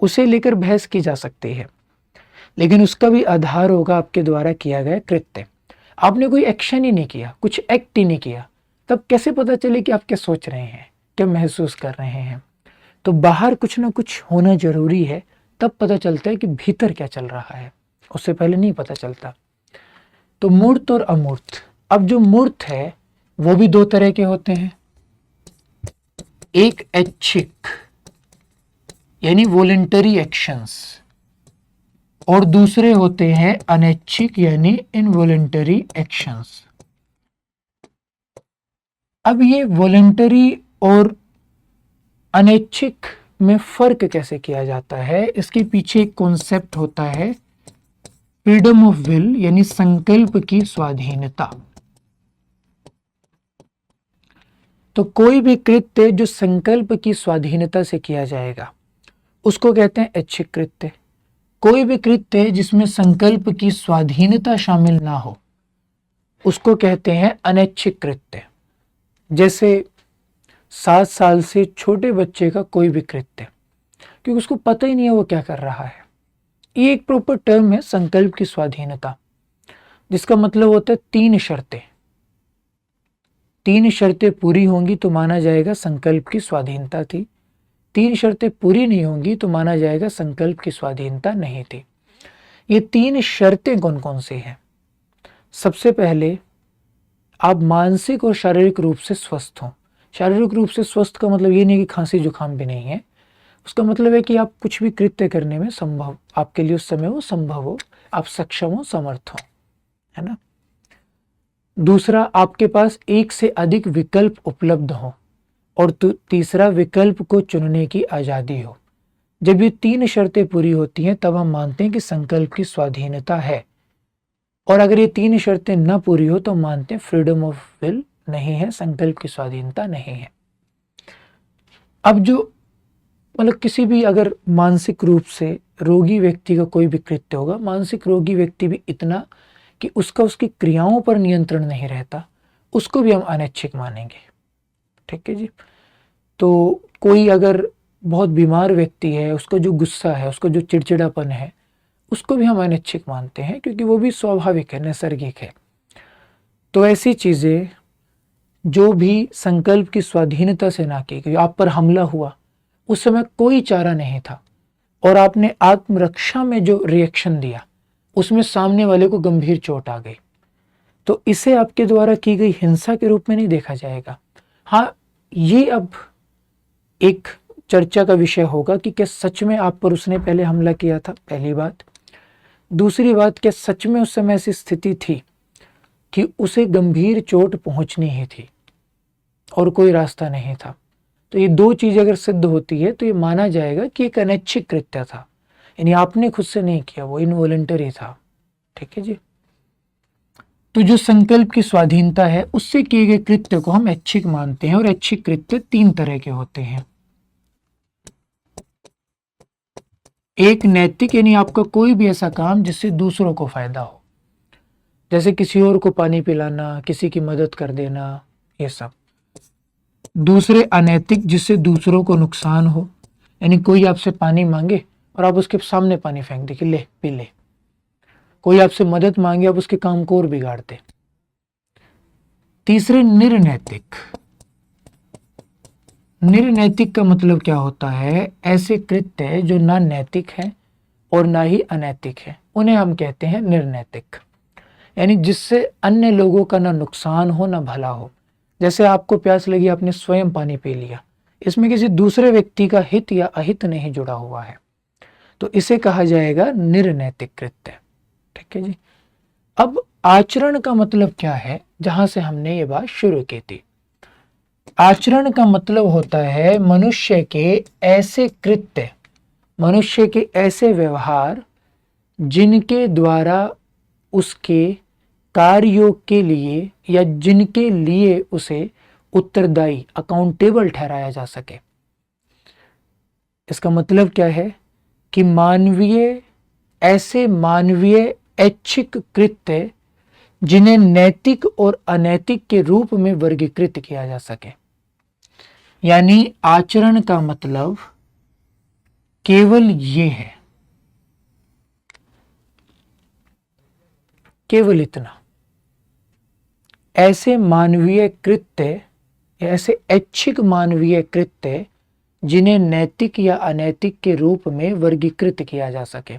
उसे लेकर बहस की जा सकती है, लेकिन उसका भी आधार होगा आपके द्वारा किया गया कृत्य। आपने कोई एक्शन ही नहीं किया, कुछ एक्ट ही नहीं किया, तब कैसे पता चले कि आप क्या सोच रहे हैं, क्या महसूस कर रहे हैं? तो बाहर कुछ ना कुछ होना जरूरी है, तब पता चलता है कि भीतर क्या चल रहा है, उससे पहले नहीं पता चलता। तो मूर्त और अमूर्त। अब जो मूर्त है वो भी दो तरह के होते हैं, एक ऐच्छिक यानी वॉलेंटरी एक्शंस, और दूसरे होते हैं अनैच्छिक यानी इनवॉलेंटरी एक्शंस। अब ये वॉलेंटरी और अनैच्छिक में फर्क कैसे किया जाता है, इसके पीछे एक कॉन्सेप्ट होता है फ्रीडम ऑफ विल, यानी संकल्प की स्वाधीनता। तो कोई भी कृत्य जो संकल्प की स्वाधीनता से किया जाएगा उसको कहते हैं ऐच्छिक कृत्य। कोई भी कृत्य जिसमें संकल्प की स्वाधीनता शामिल ना हो उसको कहते हैं अनैच्छिक कृत्य। जैसे 7 साल से छोटे बच्चे का कोई भी कृत्य, क्योंकि उसको पता ही नहीं है वो क्या कर रहा है। ये एक प्रॉपर टर्म है संकल्प की स्वाधीनता, जिसका मतलब होता है 3 शर्तें। 3 शर्तें पूरी होंगी तो माना जाएगा संकल्प की स्वाधीनता थी, 3 शर्तें पूरी नहीं होंगी तो माना जाएगा संकल्प की स्वाधीनता नहीं थी। ये 3 शर्तें कौन कौन सी हैं? सबसे पहले, आप मानसिक और शारीरिक रूप से स्वस्थ हों। शारीरिक रूप से स्वस्थ का मतलब ये नहीं कि खांसी जुकाम भी नहीं है, उसका मतलब है कि आप कुछ भी कृत्य करने में संभव, आपके लिए उस समय वो संभव हो, आप सक्षम हो, समर्थ हो, है ना। दूसरा, आपके पास एक से अधिक विकल्प उपलब्ध हो, और तीसरा, विकल्प को चुनने की आज़ादी हो। जब ये 3 शर्तें पूरी होती हैं तब हम मानते हैं कि संकल्प की स्वाधीनता है, और अगर ये 3 शर्तें न पूरी हो तो हम मानते हैं फ्रीडम ऑफ विल नहीं है, संकल्प की स्वाधीनता नहीं है। अब जो मतलब किसी भी अगर मानसिक रूप से रोगी व्यक्ति का कोई भी कृत्य होगा, मानसिक रोगी व्यक्ति भी इतना कि उसका उसकी क्रियाओं पर नियंत्रण नहीं रहता, उसको भी हम अनैच्छिक मानेंगे। ठीक है जी। तो कोई अगर बहुत बीमार व्यक्ति है, उसका जो गुस्सा है, उसका जो चिड़चिड़ापन है, उसको भी हम अनैच्छिक मानते हैं, क्योंकि वो भी स्वाभाविक है, नैसर्गिक है। तो ऐसी चीजें जो भी संकल्प की स्वाधीनता से ना की गई, आप पर हमला हुआ, उस समय कोई चारा नहीं था, और आपने आत्मरक्षा में जो रिएक्शन दिया उसमें सामने वाले को गंभीर चोट आ गई, तो इसे आपके द्वारा की गई हिंसा के रूप में नहीं देखा जाएगा। हाँ, ये अब एक चर्चा का विषय होगा कि क्या सच में आप पर उसने पहले हमला किया था, पहली बात। दूसरी बात, क्या सच में उस समय ऐसी स्थिति थी कि उसे गंभीर चोट पहुंचनी ही थी और कोई रास्ता नहीं था। तो ये 2 चीजें अगर सिद्ध होती है तो ये माना जाएगा कि एक अनैच्छिक कृत्य था, यानी आपने खुद से नहीं किया, वो इनवॉलेंटरी था। ठीक है जी। तो जो संकल्प की स्वाधीनता है उससे किए गए कृत्य को हम ऐच्छिक मानते हैं, और ऐच्छिक कृत्य 3 तरह के होते हैं। एक नैतिक, यानी आपका कोई भी ऐसा काम जिससे दूसरों को फायदा हो, जैसे किसी और को पानी पिलाना, किसी की मदद कर देना, ये सब। दूसरे अनैतिक, जिससे दूसरों को नुकसान हो, यानी कोई आपसे पानी मांगे और आप उसके सामने पानी फेंक दे कि ले पी ले। कोई आपसे मदद मांगे, आप उसके काम को और बिगाड़ दे। तीसरे, निर्नैतिक। निर्नैतिक का मतलब क्या होता है? ऐसे कृत्य जो ना नैतिक है और ना ही अनैतिक है, उन्हें हम कहते हैं निर्नैतिक। यानी जिससे अन्य लोगों का ना नुकसान हो ना भला हो। जैसे आपको प्यास लगी, आपने स्वयं पानी पी लिया, इसमें किसी दूसरे व्यक्ति का हित या अहित नहीं जुड़ा हुआ है, तो इसे कहा जाएगा निर्नैतिक कृत्य। ठीक है जी। अब आचरण का मतलब क्या है, जहां से हमने ये बात शुरू की थी। आचरण का मतलब होता है मनुष्य के ऐसे कृत्य, मनुष्य के ऐसे व्यवहार जिनके द्वारा उसके कार्यों के लिए या जिनके लिए उसे उत्तरदायी, अकाउंटेबल ठहराया जा सके। इसका मतलब क्या है कि ऐसे मानवीय ऐच्छिक कृत्य जिन्हें नैतिक और अनैतिक के रूप में वर्गीकृत किया जा सके। यानी आचरण का मतलब केवल ये है, केवल इतना, ऐसे मानवीय कृत्य, ऐसे ऐच्छिक मानवीय कृत्य जिन्हें नैतिक या अनैतिक के रूप में वर्गीकृत किया जा सके।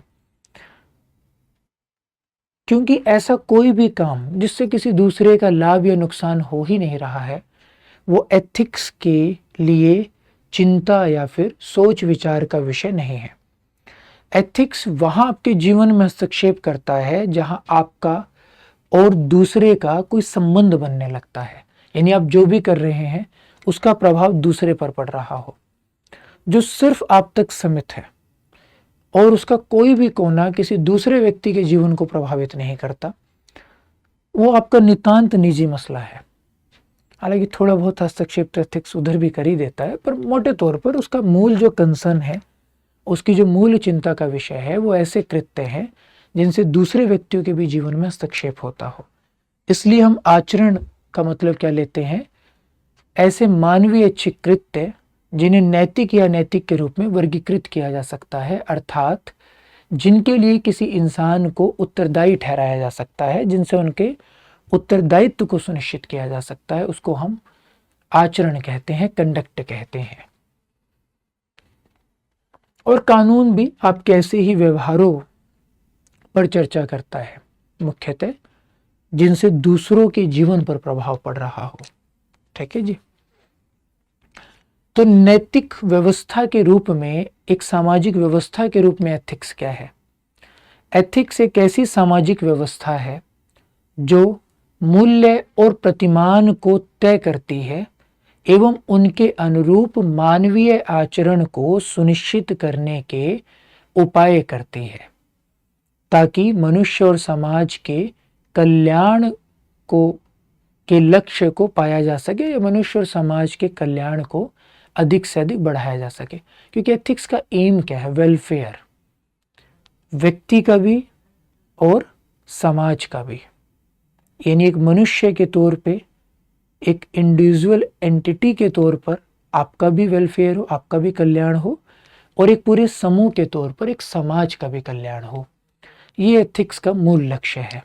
क्योंकि ऐसा कोई भी काम जिससे किसी दूसरे का लाभ या नुकसान हो ही नहीं रहा है, वो एथिक्स के लिए चिंता या फिर सोच विचार का विषय नहीं है। एथिक्स वहां आपके जीवन में हस्तक्षेप करता है जहां आपका और दूसरे का कोई संबंध बनने लगता है। यानी आप जो भी कर रहे हैं उसका प्रभाव दूसरे पर पड़ रहा हो, जो सिर्फ आप तक सीमित है और उसका कोई भी कोना किसी दूसरे व्यक्ति के जीवन को प्रभावित नहीं करता, वो आपका नितांत निजी मसला है। हालांकि थोड़ा बहुत हस्तक्षेप तो एथिक्स उधर भी कर ही देता है, पर मोटे तौर पर उसका मूल जो कंसर्न है, उसकी जो मूल चिंता का विषय है, वो ऐसे कृत्य हैं जिनसे दूसरे व्यक्तियों के भी जीवन में हस्तक्षेप होता हो। इसलिए हम आचरण का मतलब क्या लेते हैं, ऐसे मानवीय ऐच्छिक कृत्य जिन्हें नैतिक या नैतिक के रूप में वर्गीकृत किया जा सकता है, अर्थात जिनके लिए किसी इंसान को उत्तरदायी ठहराया जा सकता है, जिनसे उनके उत्तरदायित्व को सुनिश्चित किया जा सकता है, उसको हम आचरण कहते हैं, कंडक्ट कहते हैं। और कानून भी आपके ऐसे ही व्यवहारों पर चर्चा करता है, मुख्यतः जिनसे दूसरों के जीवन पर प्रभाव पड़ रहा हो। ठीक है जी। तो नैतिक व्यवस्था के रूप में, एक सामाजिक व्यवस्था के रूप में एथिक्स क्या है? एथिक्स एक ऐसी सामाजिक व्यवस्था है जो मूल्य और प्रतिमान को तय करती है एवं उनके अनुरूप मानवीय आचरण को सुनिश्चित करने के उपाय करती है, ताकि मनुष्य और समाज के कल्याण के लक्ष्य को पाया जा सके, या मनुष्य और समाज के कल्याण को अधिक से अधिक बढ़ाया जा सके। क्योंकि एथिक्स का एम क्या है? वेलफेयर, व्यक्ति का भी और समाज का भी। यानी एक मनुष्य के तौर पे, एक इंडिविजुअल एंटिटी के तौर पर आपका भी वेलफेयर हो, आपका भी कल्याण हो, और एक पूरे समूह के तौर पर एक समाज का भी कल्याण हो। ये एथिक्स का मूल लक्ष्य है।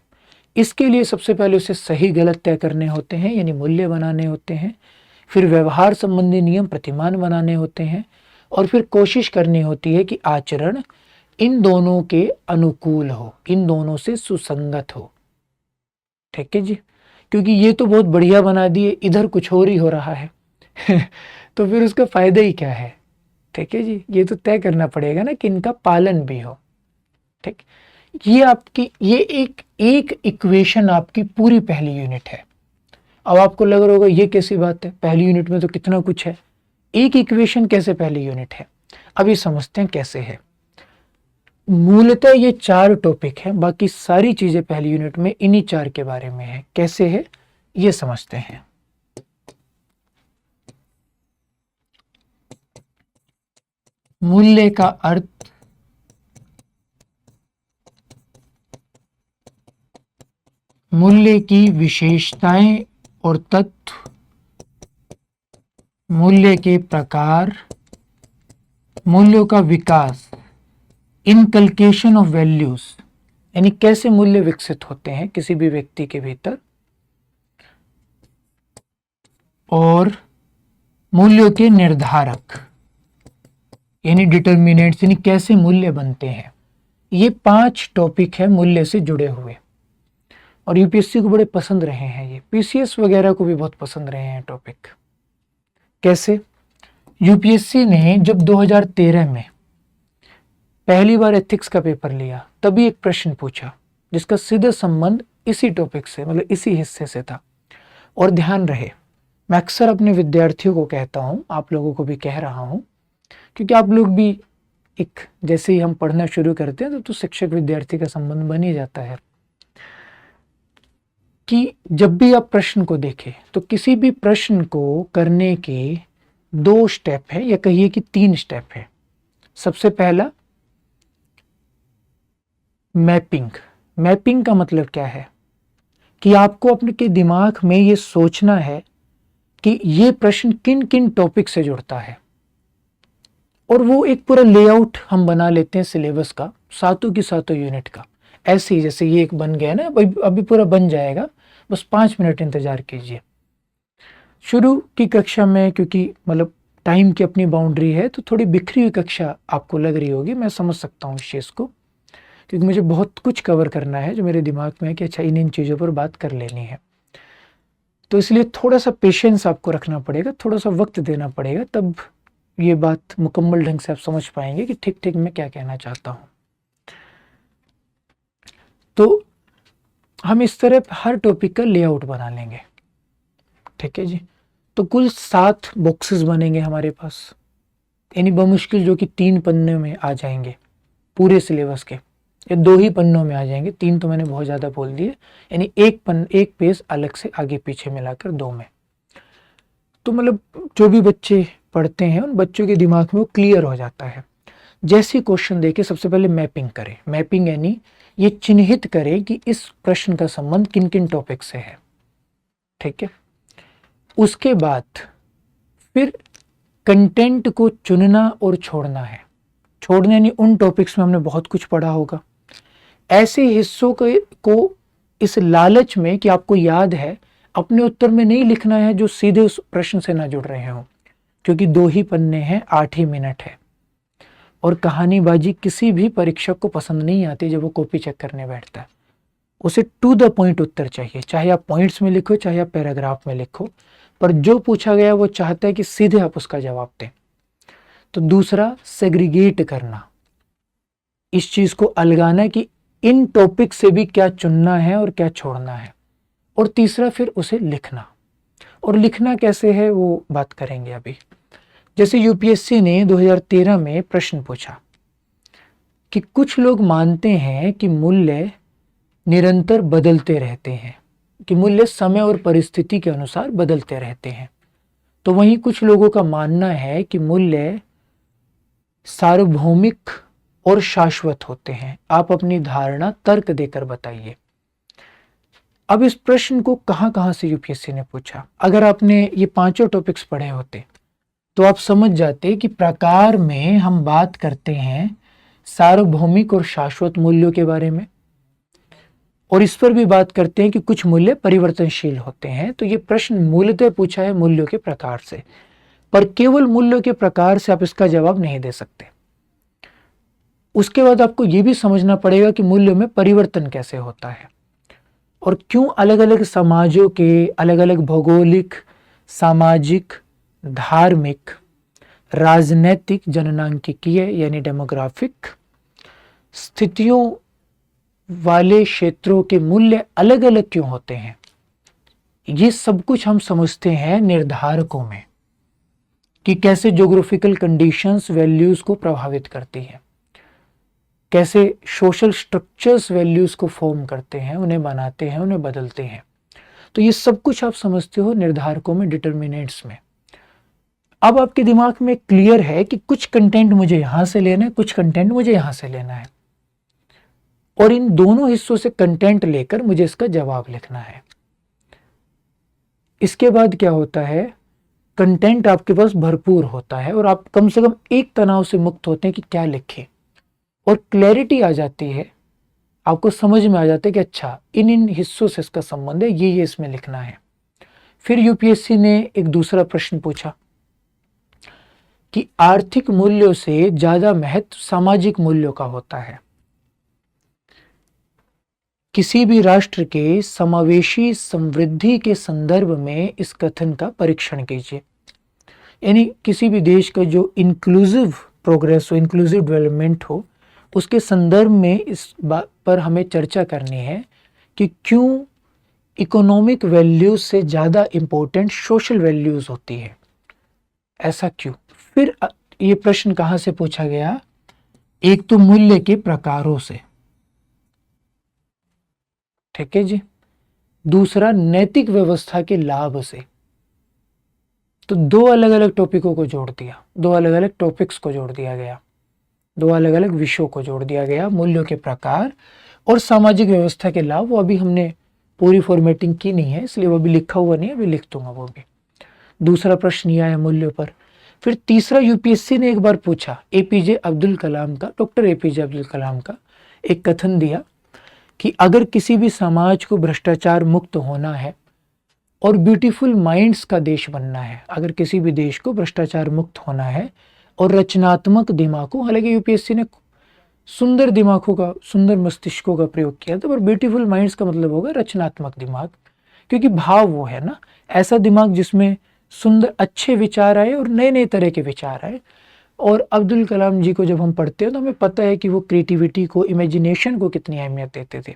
इसके लिए सबसे पहले उसे सही गलत तय करने होते हैं, यानी मूल्य बनाने होते हैं। फिर व्यवहार संबंधी नियम, प्रतिमान बनाने होते हैं, और फिर कोशिश करनी होती है कि आचरण इन दोनों के अनुकूल हो, इन दोनों से सुसंगत हो। ठीक है जी। क्योंकि ये तो बहुत बढ़िया बना दिए, इधर कुछ और ही हो रहा है तो फिर उसका फायदा ही क्या है? ठीक है जी। ये तो तय करना पड़ेगा ना कि इनका पालन भी हो। ठीक, ये एक इक्वेशन आपकी पूरी पहली यूनिट है। अब आपको लग रहा होगा ये कैसी बात है, पहली यूनिट में तो कितना कुछ है, एक इक्वेशन कैसे पहली यूनिट है? अभी समझते हैं कैसे है। मूलतः ये 4 टॉपिक हैं, बाकी सारी चीजें पहली यूनिट में इन्हीं 4 के बारे में है। कैसे है ये समझते हैं। मूल्य का अर्थ मूल्य की विशेषताएं और तत्व, मूल्य के प्रकार, मूल्यों का विकास, इनकल्केशन ऑफ वैल्यूज, यानी कैसे मूल्य विकसित होते हैं किसी भी व्यक्ति के भीतर, और मूल्यों के निर्धारक यानी डिटर्मिनेंट्स, यानी कैसे मूल्य बनते हैं। ये 5 टॉपिक है मूल्य से जुड़े हुए और यूपीएससी को बड़े पसंद रहे हैं, ये पीसीएस वगैरह को भी बहुत पसंद रहे हैं टॉपिक। कैसे? यूपीएससी ने जब 2013 में पहली बार एथिक्स का पेपर लिया तभी एक प्रश्न पूछा जिसका सीधा संबंध इसी टॉपिक से, मतलब इसी हिस्से से था। और ध्यान रहे, मैं अक्सर अपने विद्यार्थियों को कहता हूँ, आप लोगों को भी कह रहा हूँ, क्योंकि आप लोग भी एक जैसे ही हम पढ़ना शुरू करते हैं तो शिक्षक विद्यार्थी का संबंध बन ही जाता है, कि जब भी आप प्रश्न को देखें तो किसी भी प्रश्न को करने के 2 स्टेप है या कहिए कि 3 स्टेप है। सबसे पहला मैपिंग। मैपिंग का मतलब क्या है कि आपको अपने के दिमाग में ये सोचना है कि ये प्रश्न किन किन टॉपिक से जुड़ता है, और वो एक पूरा लेआउट हम बना लेते हैं सिलेबस का, सातों की सातों यूनिट का। ऐसे ही जैसे ये एक बन गया ना, अभी पूरा बन जाएगा, बस 5 मिनट इंतजार कीजिए। शुरू की कक्षा में क्योंकि मतलब टाइम की अपनी बाउंड्री है तो थोड़ी बिखरी हुई कक्षा आपको लग रही होगी, मैं समझ सकता हूँ इस चीज़ को, क्योंकि मुझे बहुत कुछ कवर करना है जो मेरे दिमाग में है कि अच्छा इन चीज़ों पर बात कर लेनी है। तो इसलिए थोड़ा सा पेशेंस आपको रखना पड़ेगा, थोड़ा सा वक्त देना पड़ेगा, तब ये बात मुकम्मल ढंग से आप समझ पाएंगे कि ठीक ठीक मैं क्या कहना चाहता हूँ। तो हम इस तरह हर टॉपिक का लेआउट बना लेंगे, ठीक है जी। तो कुल 7 बॉक्सेस बनेंगे हमारे पास, यानी बमुश्किल जो कि 3 पन्ने में आ जाएंगे पूरे सिलेबस के, या 2 ही पन्नों में आ जाएंगे, 3 तो मैंने बहुत ज़्यादा बोल दिए, यानी एक पेज अलग से आगे पीछे मिलाकर 2 में। तो मतलब जो भी बच्चे पढ़ते हैं उन बच्चों के दिमाग में वो क्लियर हो जाता है। जैसे क्वेश्चन देके सबसे पहले मैपिंग करें। मैपिंग यानी ये चिन्हित करें कि इस प्रश्न का संबंध किन किन टॉपिक से है, ठीक है। उसके बाद फिर कंटेंट को चुनना और छोड़ना है। छोड़ना यानी उन टॉपिक्स में हमने बहुत कुछ पढ़ा होगा, ऐसे हिस्सों को इस लालच में कि आपको याद है अपने उत्तर में नहीं लिखना है जो सीधे उस प्रश्न से ना जुड़ रहे हों, क्योंकि 2 ही पन्ने हैं, 8 ही मिनट है, और कहानीबाजी किसी भी परीक्षक को पसंद नहीं आती जब वो कॉपी चेक करने बैठता है। उसे टू द पॉइंट उत्तर चाहिए, चाहे आप पॉइंट्स में लिखो चाहे आप पैराग्राफ में लिखो, पर जो पूछा गया वो चाहता है कि सीधे आप उसका जवाब दें। तो दूसरा सेग्रीगेट करना, इस चीज को अलगाना कि इन टॉपिक से भी क्या चुनना है और क्या छोड़ना है। और तीसरा फिर उसे लिखना, और लिखना कैसे है वो बात करेंगे अभी। जैसे यूपीएससी ने 2013 में प्रश्न पूछा कि कुछ लोग मानते हैं कि मूल्य निरंतर बदलते रहते हैं, कि मूल्य समय और परिस्थिति के अनुसार बदलते रहते हैं, तो वहीं कुछ लोगों का मानना है कि मूल्य सार्वभौमिक और शाश्वत होते हैं। आप अपनी धारणा तर्क देकर बताइए। अब इस प्रश्न को कहां से यूपीएससी ने पूछा, अगर आपने ये 5 टॉपिक्स पढ़े होते तो आप समझ जाते कि प्रकार में हम बात करते हैं सार्वभौमिक और शाश्वत मूल्यों के बारे में, और इस पर भी बात करते हैं कि कुछ मूल्य परिवर्तनशील होते हैं। तो ये प्रश्न मूलतः पूछा है मूल्यों के प्रकार से, पर केवल मूल्यों के प्रकार से आप इसका जवाब नहीं दे सकते। उसके बाद आपको ये भी समझना पड़ेगा कि मूल्यों में परिवर्तन कैसे होता है, और क्यों अलग अलग समाजों के अलग अलग भौगोलिक, सामाजिक, धार्मिक, राजनैतिक, जननांकिकीय यानी डेमोग्राफिक स्थितियों वाले क्षेत्रों के मूल्य अलग अलग क्यों होते हैं। ये सब कुछ हम समझते हैं निर्धारकों में, कि कैसे ज्योग्राफिकल कंडीशंस वैल्यूज को प्रभावित करती है, कैसे सोशल स्ट्रक्चर्स वैल्यूज को फॉर्म करते हैं, उन्हें बनाते हैं, उन्हें बदलते हैं। तो ये सब कुछ आप समझते हो निर्धारकों में, डिटर्मिनेंट्स में। अब आपके दिमाग में क्लियर है कि कुछ कंटेंट मुझे यहां से लेना है, कुछ कंटेंट मुझे यहां से लेना है, और इन दोनों हिस्सों से कंटेंट लेकर मुझे इसका जवाब लिखना है। इसके बाद क्या होता है, कंटेंट आपके पास भरपूर होता है और आप कम से कम एक तनाव से मुक्त होते हैं कि क्या लिखें, और क्लैरिटी आ जाती है, आपको समझ में आ जाता है कि अच्छा इन हिस्सों से इसका संबंध है, ये इसमें लिखना है। फिर यूपीएससी ने एक दूसरा प्रश्न पूछा कि आर्थिक मूल्यों से ज्यादा महत्व सामाजिक मूल्यों का होता है। किसी भी राष्ट्र के समावेशी समृद्धि के संदर्भ में इस कथन का परीक्षण कीजिए। यानी किसी भी देश का जो इंक्लूसिव प्रोग्रेस हो, इंक्लूसिव डेवलपमेंट हो, उसके संदर्भ में इस बात पर हमें चर्चा करनी है कि क्यों इकोनॉमिक वैल्यूज से ज़्यादा इम्पोर्टेंट सोशल वैल्यूज होती है, ऐसा क्यों। फिर ये प्रश्न कहाँ से पूछा गया, एक तो मूल्य के प्रकारों से, ठीक है जी, दूसरा नैतिक व्यवस्था के लाभ से। तो दो अलग अलग टॉपिकों को जोड़ दिया, दो अलग अलग टॉपिक्स को जोड़ दिया गया, दो अलग अलग विषयों को जोड़ दिया गया, मूल्यों के प्रकार और सामाजिक व्यवस्था के लाभ। वो अभी हमने पूरी फॉर्मेटिंग की नहीं है, इसलिए वो भी लिखा हुआ नहीं है, अभी लिख दूंगा वो भी। दूसरा प्रश्न यह है मूल्यों पर। फिर तीसरा यूपीएससी ने एक बार पूछा एपीजे अब्दुल कलाम का, डॉक्टर एपीजे अब्दुल कलाम का एक कथन दिया कि अगर किसी भी समाज को भ्रष्टाचार मुक्त होना है और ब्यूटीफुल माइंड्स का देश बनना है, अगर किसी भी देश को भ्रष्टाचार मुक्त होना है और रचनात्मक दिमागों, हालांकि यूपीएससी ने सुंदर दिमागों का, सुंदर मस्तिष्कों का प्रयोग किया था, पर ब्यूटीफुल माइंड्स का मतलब होगा रचनात्मक दिमाग, क्योंकि भाव वो है ना, ऐसा दिमाग जिसमें सुंदर अच्छे विचार आए और नए नए तरह के विचार आए। और अब्दुल कलाम जी को जब हम पढ़ते हैं तो हमें पता है कि वो क्रिएटिविटी को, इमेजिनेशन को कितनी अहमियत देते थे।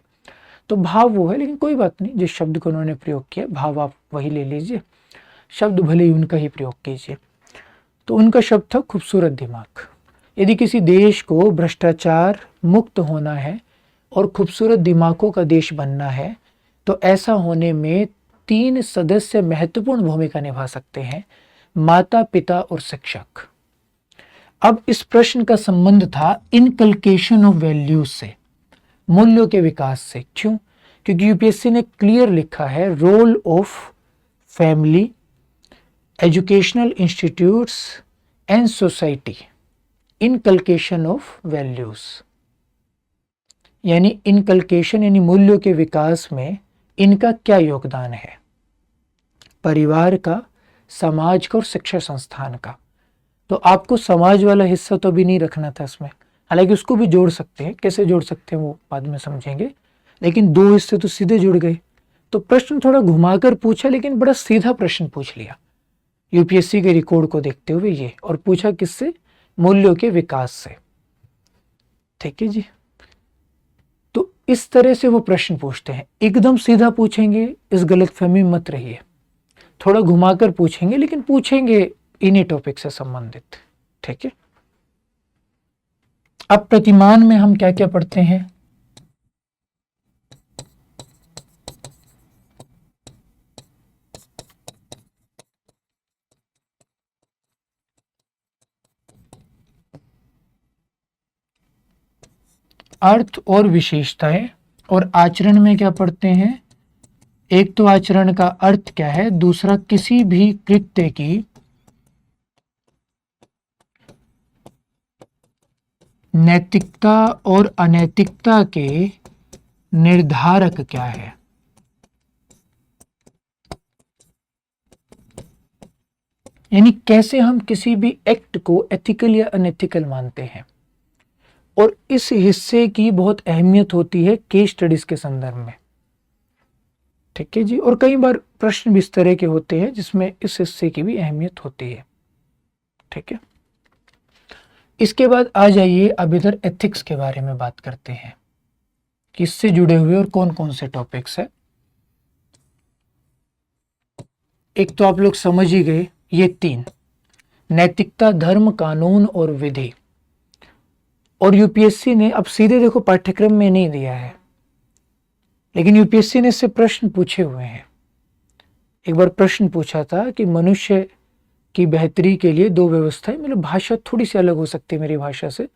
तो भाव वो है, लेकिन कोई बात नहीं, जिस शब्द को उन्होंने प्रयोग किया भाव आप वही ले लीजिए, शब्द भले ही उनका ही प्रयोग कीजिए। तो उनका शब्द था खूबसूरत दिमाग। यदि किसी देश को भ्रष्टाचार मुक्त होना है और खूबसूरत दिमागों का देश बनना है, तो ऐसा होने में 3 सदस्य महत्वपूर्ण भूमिका निभा सकते हैं, माता, पिता और शिक्षक। अब इस प्रश्न का संबंध था इनकल्केशन ऑफ वैल्यूज से, मूल्यों के विकास से। क्यों? क्योंकि यूपीएससी ने क्लियर लिखा है role of family, educational institutes and society, inculcation of values. यानी इनकल्केशन यानी मूल्यों के विकास में इनका क्या योगदान है, परिवार का, समाज का और शिक्षा संस्थान का। तो आपको समाज वाला हिस्सा तो भी नहीं रखना था इसमें, हालांकि उसको भी जोड़ सकते हैं, कैसे जोड़ सकते हैं वो बाद में समझेंगे, लेकिन 2 हिस्से तो सीधे जुड़ गए। तो प्रश्न थोड़ा घुमाकर पूछा, लेकिन बड़ा सीधा प्रश्न पूछ लिया यूपीएससी के रिकॉर्ड को देखते हुए ये, और पूछा किससे, मूल्यों के विकास से, ठीक है जी। तो इस तरह से वो प्रश्न पूछते हैं, एकदम सीधा पूछेंगे इस गलतफहमी में मत रहिए, थोड़ा घुमाकर पूछेंगे, लेकिन पूछेंगे इन्हीं टॉपिक से संबंधित, ठीक है। अब प्रतिमान में हम क्या क्या पढ़ते हैं, अर्थ और विशेषताएं, और आचरण में क्या पढ़ते हैं, एक तो आचरण का अर्थ क्या है, दूसरा किसी भी कृत्य की नैतिकता और अनैतिकता के निर्धारक क्या है। यानी कैसे हम किसी भी एक्ट को एथिकल या अनएथिकल मानते हैं, और इस हिस्से की बहुत अहमियत होती है केस स्टडीज के संदर्भ में, ठीक है जी। और कई बार प्रश्न भी इस तरह के होते हैं जिसमें इस हिस्से की भी अहमियत होती है, ठीक है। इसके बाद आ जाइए, अब इधर एथिक्स के बारे में बात करते हैं, किससे जुड़े हुए और कौन कौन से टॉपिक्स है। एक तो आप लोग समझ ही गए, ये 3, नैतिकता, धर्म, कानून और विधि। और यूपीएससी ने अब सीधे देखो पाठ्यक्रम में नहीं दिया है, लेकिन यूपीएससी ने इससे प्रश्न पूछे हुए हैं। एक बार प्रश्न पूछा था कि मनुष्य की बेहतरी के लिए 2 व्यवस्थाएं, मतलब भाषा थोड़ी सी अलग हो सकती है मेरी भाषा से,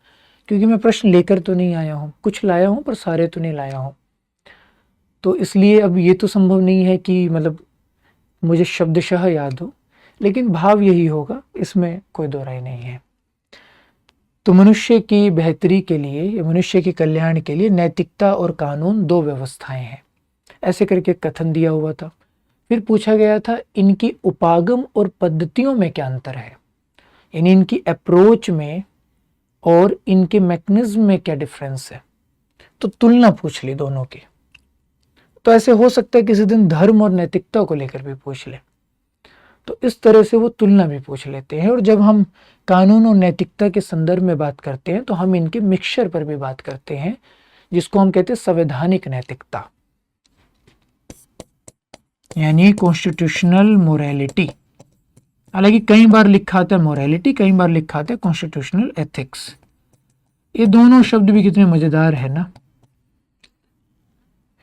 क्योंकि मैं प्रश्न लेकर तो नहीं आया हूँ, कुछ लाया हूँ पर सारे तो नहीं लाया हूँ, तो इसलिए अब ये तो संभव नहीं है कि मतलब मुझे शब्दशः याद हो, लेकिन भाव यही होगा, इसमें कोई दो राय नहीं है। तो मनुष्य की बेहतरी के लिए या मनुष्य के कल्याण के लिए नैतिकता और कानून 2 व्यवस्थाएं हैं, ऐसे करके कथन दिया हुआ था। फिर पूछा गया था इनकी उपागम और पद्धतियों में क्या अंतर है, यानी इनकी अप्रोच में और इनके मैकेनिज्म में क्या डिफरेंस है। तो तुलना पूछ ली दोनों की, तो ऐसे हो सकता है किसी दिन धर्म और नैतिकता को लेकर भी पूछ ले। तो इस तरह से वो तुलना भी पूछ लेते हैं। और जब हम कानून और नैतिकता के संदर्भ में बात करते हैं तो हम इनके मिक्सचर पर भी बात करते हैं, जिसको हम कहते हैं संवैधानिक नैतिकता, यानी कॉन्स्टिट्यूशनल मोरालिटी। हालांकि कई बार लिखा आता है मोरालिटी, कई बार लिखा आता है कॉन्स्टिट्यूशनल एथिक्स। ये दोनों शब्द भी कितने मजेदार है ना,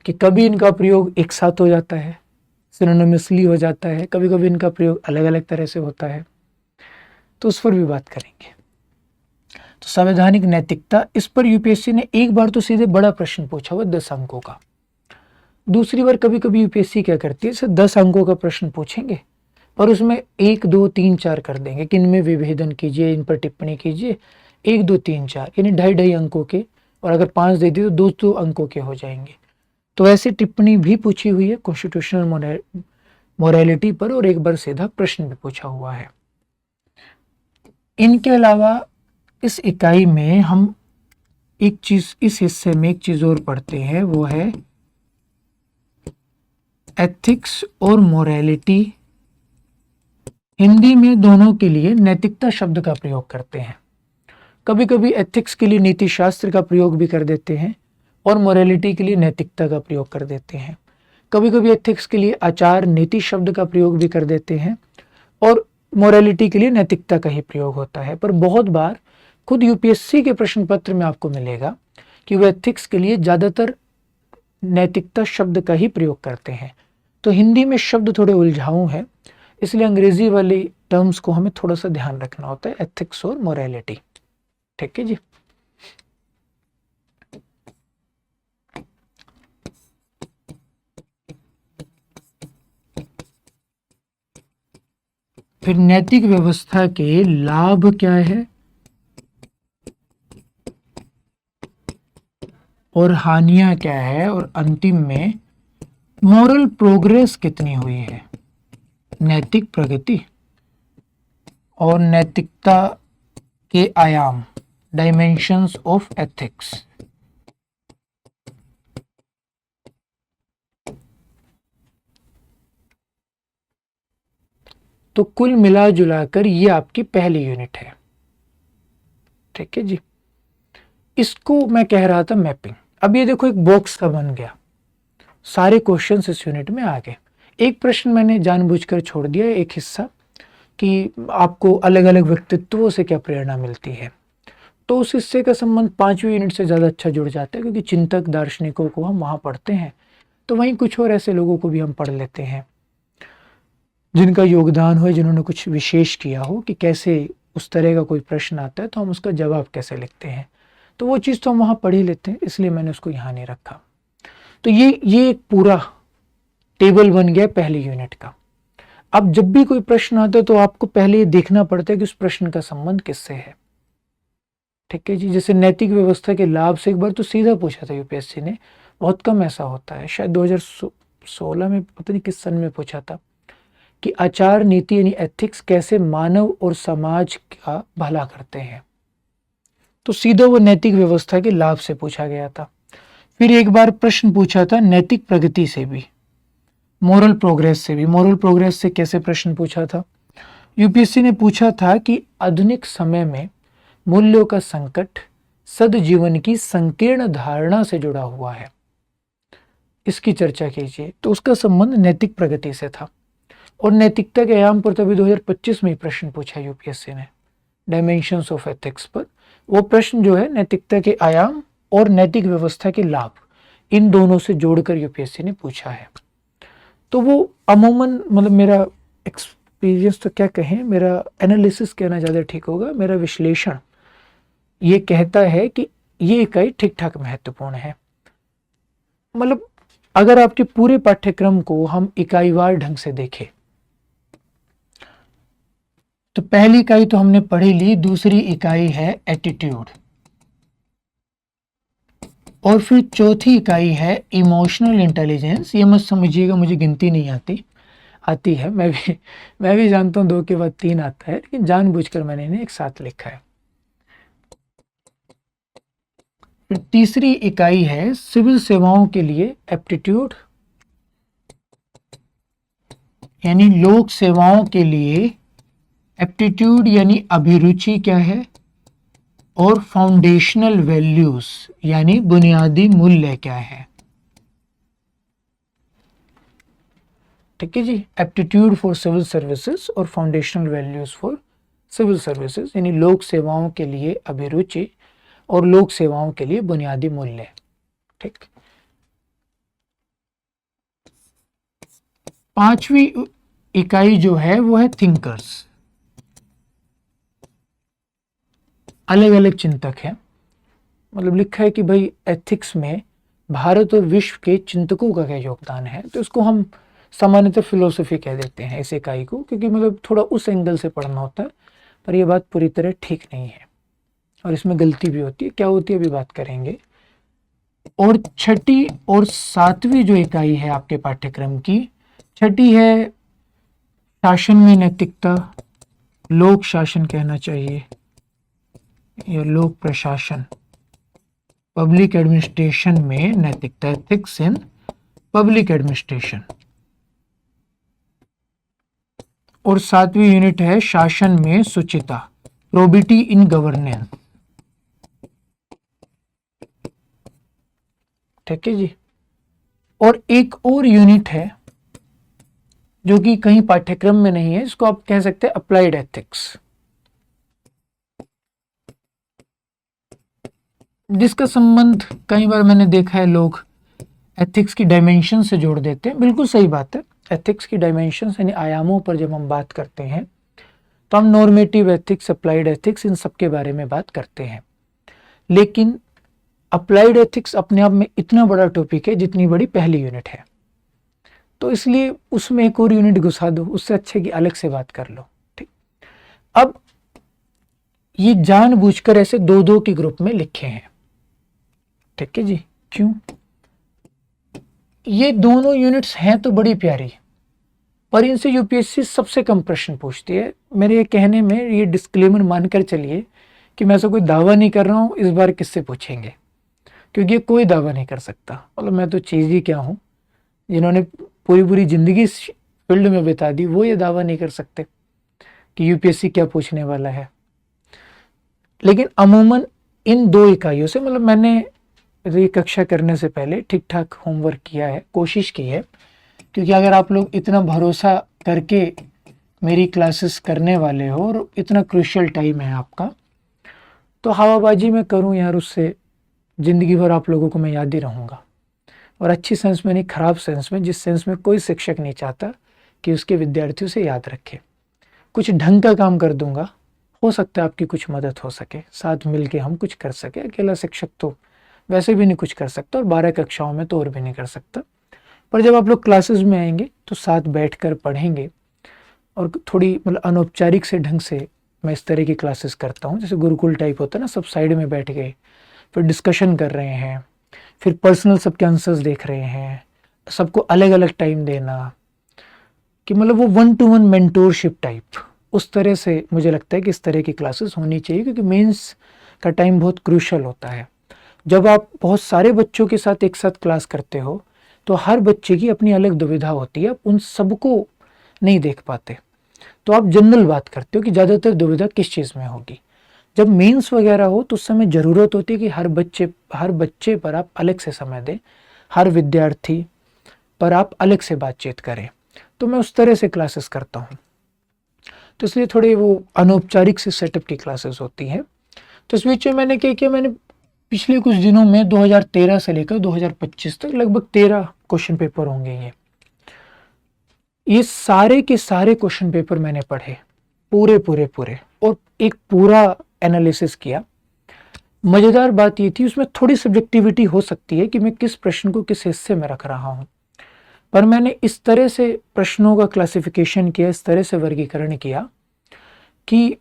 कि कभी इनका प्रयोग एक साथ हो जाता है, सिनोनिमसली हो जाता है, कभी कभी इनका प्रयोग अलग अलग तरह से होता है, तो उस पर भी बात करेंगे। तो संवैधानिक नैतिकता, इस पर यूपीएससी ने एक बार तो सीधे बड़ा प्रश्न पूछा हुआ 10 अंकों का। दूसरी बार कभी कभी यूपीएससी क्या करती है, इसे 10 अंकों का प्रश्न पूछेंगे और उसमें 1 2 3 4 कर देंगे कि इनमें विभेदन कीजिए, इन पर टिप्पणी कीजिए, 1 2 3 4 यानी 2.5 अंकों के, और अगर 5 दे दिए तो 2 अंकों के हो जाएंगे। तो ऐसी टिप्पणी भी पूछी हुई है कॉन्स्टिट्यूशनल मोरालिटी पर, और एक बार सीधा प्रश्न भी पूछा हुआ है। इनके अलावा इस इकाई में हम एक चीज, इस हिस्से में एक चीज और पढ़ते हैं, वो है एथिक्स और मोरालिटी। हिंदी में दोनों के लिए नैतिकता शब्द का प्रयोग करते हैं। कभी कभी एथिक्स के लिए नीति शास्त्र का प्रयोग भी कर देते हैं और मोरालिटी के लिए नैतिकता का प्रयोग कर देते हैं। कभी कभी एथिक्स के लिए आचार नीति शब्द का प्रयोग भी कर देते हैं और मोरालिटी के लिए नैतिकता का ही प्रयोग होता है। पर बहुत बार खुद यूपीएससी के प्रश्न पत्र में आपको मिलेगा कि वो एथिक्स के लिए ज़्यादातर नैतिकता शब्द का ही प्रयोग करते हैं। तो हिंदी में शब्द थोड़े उलझाऊ हैं, इसलिए अंग्रेजी वाली टर्म्स को हमें थोड़ा सा ध्यान रखना होता है, एथिक्स और मोरालिटी। ठीक है जी। फिर नैतिक व्यवस्था के लाभ क्या है और हानियां क्या है, और अंतिम में मोरल प्रोग्रेस कितनी हुई है, नैतिक प्रगति और नैतिकता के आयाम, डायमेंशंस ऑफ एथिक्स। तो कुल मिला जुलाकर ये आपकी पहली यूनिट है। ठीक है जी। इसको मैं कह रहा था मैपिंग। अब ये देखो एक बॉक्स का बन गया, सारे क्वेश्चंस इस यूनिट में आ गए। एक प्रश्न मैंने जानबूझकर छोड़ दिया, एक हिस्सा, कि आपको अलग अलग व्यक्तित्वों से क्या प्रेरणा मिलती है। तो उस हिस्से का संबंध 5वीं यूनिट से ज़्यादा अच्छा जुड़ जाता है, क्योंकि चिंतक दार्शनिकों को हम वहाँ पढ़ते हैं, तो वहीं कुछ और ऐसे लोगों को भी हम पढ़ लेते हैं जिनका योगदान हो, जिन्होंने कुछ विशेष किया हो, कि कैसे उस तरह का कोई प्रश्न आता है तो हम उसका जवाब कैसे लिखते हैं। तो वो चीज़ तो हम वहाँ पढ़ ही लेते हैं, इसलिए मैंने उसको यहाँ नहीं रखा। तो ये एक पूरा टेबल बन गया पहली यूनिट का। अब जब भी कोई प्रश्न आता है तो आपको पहले ये देखना पड़ता है कि उस प्रश्न का संबंध किससे है। ठीक है जी। जैसे नैतिक व्यवस्था के लाभ से एक बार तो सीधा पूछा था यूपीएससी ने, बहुत कम ऐसा होता है, शायद 2016 में, पता नहीं किस सन में पूछा था, कि आचार नीति यानी एथिक्स कैसे मानव और समाज का भला करते हैं। तो सीधा वो नैतिक व्यवस्था के लाभ से पूछा गया था। फिर एक बार प्रश्न पूछा था नैतिक प्रगति से भी, मोरल प्रोग्रेस से भी। मोरल प्रोग्रेस से कैसे प्रश्न पूछा था, यूपीएससी ने पूछा था कि आधुनिक समय में मूल्यों का संकट सदजीवन की संकीर्ण धारणा से जुड़ा हुआ है, इसकी चर्चा कीजिए। तो उसका संबंध नैतिक प्रगति से था। और नैतिकता के आयाम पर तभी 2025 में प्रश्न पूछा यूपीएससी ने, डायमेंशंस ऑफ एथिक्स पर। वो प्रश्न जो है नैतिकता के आयाम और नैतिक व्यवस्था के लाभ, इन दोनों से जोड़कर यूपीएससी ने पूछा है। तो वो अमूमन, मतलब मेरा एक्सपीरियंस तो क्या कहें, मेरा एनालिसिस कहना ज़्यादा ठीक होगा, मेरा विश्लेषण ये कहता है कि ये इकाई ठीक ठाक महत्वपूर्ण है। मतलब अगर आपके पूरे पाठ्यक्रम को हम इकाईवार ढंग से देखें तो पहली इकाई तो हमने पढ़ी ली, दूसरी इकाई है एटीट्यूड, और फिर चौथी इकाई है इमोशनल इंटेलिजेंस। ये मत समझिएगा मुझे गिनती नहीं आती है, मैं भी जानता हूँ 2 के बाद 3 आता है, लेकिन जानबूझकर मैंने इन्हें एक साथ लिखा है। फिर तीसरी इकाई है सिविल सेवाओं के लिए एप्टीट्यूड यानी लोक सेवाओं के लिए एप्टीट्यूड यानी अभिरुचि क्या है, और फाउंडेशनल वैल्यूज यानी बुनियादी मूल्य क्या है। ठीक है जी, एप्टीट्यूड फॉर सिविल सर्विसेज और foundational values for civil services, यानी लोक सेवाओं के लिए अभिरुचि और लोक सेवाओं के लिए बुनियादी मूल्य। ठीक, पांचवी इकाई जो है वो है थिंकर्स। अलग अलग चिंतक हैं, मतलब लिखा है कि भाई एथिक्स में भारत और विश्व के चिंतकों का क्या योगदान है, तो इसको हम सामान्यतः फिलोसफी कह देते हैं इस इकाई को, क्योंकि मतलब थोड़ा उस एंगल से पढ़ना होता है। पर यह बात पूरी तरह ठीक नहीं है और इसमें गलती भी होती है। क्या होती है अभी बात करेंगे। और छठी और सातवीं जो इकाई है आपके पाठ्यक्रम की, छठी है शासन में नैतिकता, लोक शासन कहना चाहिए या लोक प्रशासन, पब्लिक एडमिनिस्ट्रेशन में नैतिकता, एथिक्स इन पब्लिक एडमिनिस्ट्रेशन। और सातवीं यूनिट है शासन में शुचिता, प्रोबिटी इन गवर्नेंस। ठीक है जी। और एक और यूनिट है जो कि कहीं पाठ्यक्रम में नहीं है, इसको आप कह सकते हैं अप्लाइड एथिक्स, जिसका संबंध कई बार मैंने देखा है लोग एथिक्स की डायमेंशन से जोड़ देते हैं। बिल्कुल सही बात है, एथिक्स की डायमेंशन यानी आयामों पर जब हम बात करते हैं तो हम नॉर्मेटिव एथिक्स, अप्लाइड एथिक्स, इन सब के बारे में बात करते हैं। लेकिन अप्लाइड एथिक्स अपने आप में इतना बड़ा टॉपिक है जितनी बड़ी पहली यूनिट है, तो इसलिए उसमें एक और यूनिट घुसा दो, उससे अच्छे की अलग से बात कर लो। ठीक, अब ये जानबूझकर ऐसे दो दो के ग्रुप में लिखे हैं। ठीक है जी, क्यों? ये दोनों यूनिट्स हैं तो बड़ी प्यारी, पर इनसे यूपीएससी सबसे कम प्रश्न पूछती है। मेरे ये कहने में ये डिस्क्लेमर मानकर चलिए कि मैं ऐसा कोई दावा नहीं कर रहा हूँ इस बार किससे पूछेंगे, क्योंकि ये कोई दावा नहीं कर सकता। मतलब मैं तो चीज़ ही क्या हूँ, जिन्होंने पूरी पूरी जिंदगी इस फील्ड में बिता दी वो ये दावा नहीं कर सकते कि यूपीएससी क्या पूछने वाला है। लेकिन अमूमन इन दो इकाइयों से, मतलब मैंने ये कक्षा करने से पहले ठीक ठाक होमवर्क किया है, कोशिश की है, क्योंकि अगर आप लोग इतना भरोसा करके मेरी क्लासेस करने वाले हो और इतना क्रूशियल टाइम है आपका, तो हवाबाजी में करूं यार, उससे ज़िंदगी भर आप लोगों को मैं याद ही रहूँगा। और अच्छी सेंस में नहीं, ख़राब सेंस में, जिस सेंस में कोई शिक्षक नहीं चाहता कि उसके विद्यार्थियों से याद रखे। कुछ ढंग का काम कर दूंगा, हो सकता है आपकी कुछ मदद हो सके, साथ मिल के हम कुछ कर सके। अकेला शिक्षक तो वैसे भी नहीं कुछ कर सकता और 12 कक्षाओं में तो और भी नहीं कर सकता। पर जब आप लोग क्लासेस में आएंगे तो साथ बैठकर पढ़ेंगे और थोड़ी मतलब अनौपचारिक से ढंग से मैं इस तरह की क्लासेस करता हूँ, जैसे गुरुकुल टाइप होता है ना, सब साइड में बैठ गए, फिर डिस्कशन कर रहे हैं, फिर पर्सनल सबके आंसर्स देख रहे हैं, सबको अलग अलग टाइम देना, कि मतलब वो 1-to-1 मेंटोरशिप टाइप, उस तरह से मुझे लगता है कि इस तरह की क्लासेस होनी चाहिए, क्योंकि मेंस का टाइम बहुत क्रूशल होता है। जब आप बहुत सारे बच्चों के साथ एक साथ क्लास करते हो तो हर बच्चे की अपनी अलग दुविधा होती है, आप उन सबको नहीं देख पाते, तो आप जनरल बात करते हो कि ज़्यादातर दुविधा किस चीज़ में होगी। जब मेंस वगैरह हो तो उस समय ज़रूरत होती है कि हर बच्चे पर आप अलग से समय दें, हर विद्यार्थी पर आप अलग से बातचीत करें। तो मैं उस तरह से क्लासेस करता हूँ, तो इसलिए थोड़े वो अनौपचारिक से सेटअप की क्लासेस होती हैं। तो इस बीच में मैंने क्या किया, मैंने पिछले कुछ दिनों में 2013 से लेकर 2025 तक लगभग 13 क्वेश्चन पेपर होंगे, ये सारे के सारे क्वेश्चन पेपर मैंने पढ़े पूरे और एक पूरा एनालिसिस किया। मजेदार बात ये थी, उसमें थोड़ी सब्जेक्टिविटी हो सकती है कि मैं किस प्रश्न को किस हिस्से में रख रहा हूं, पर मैंने इस तरह से प्रश्नों का क्लासिफिकेशन किया, इस तरह से वर्गीकरण किया कि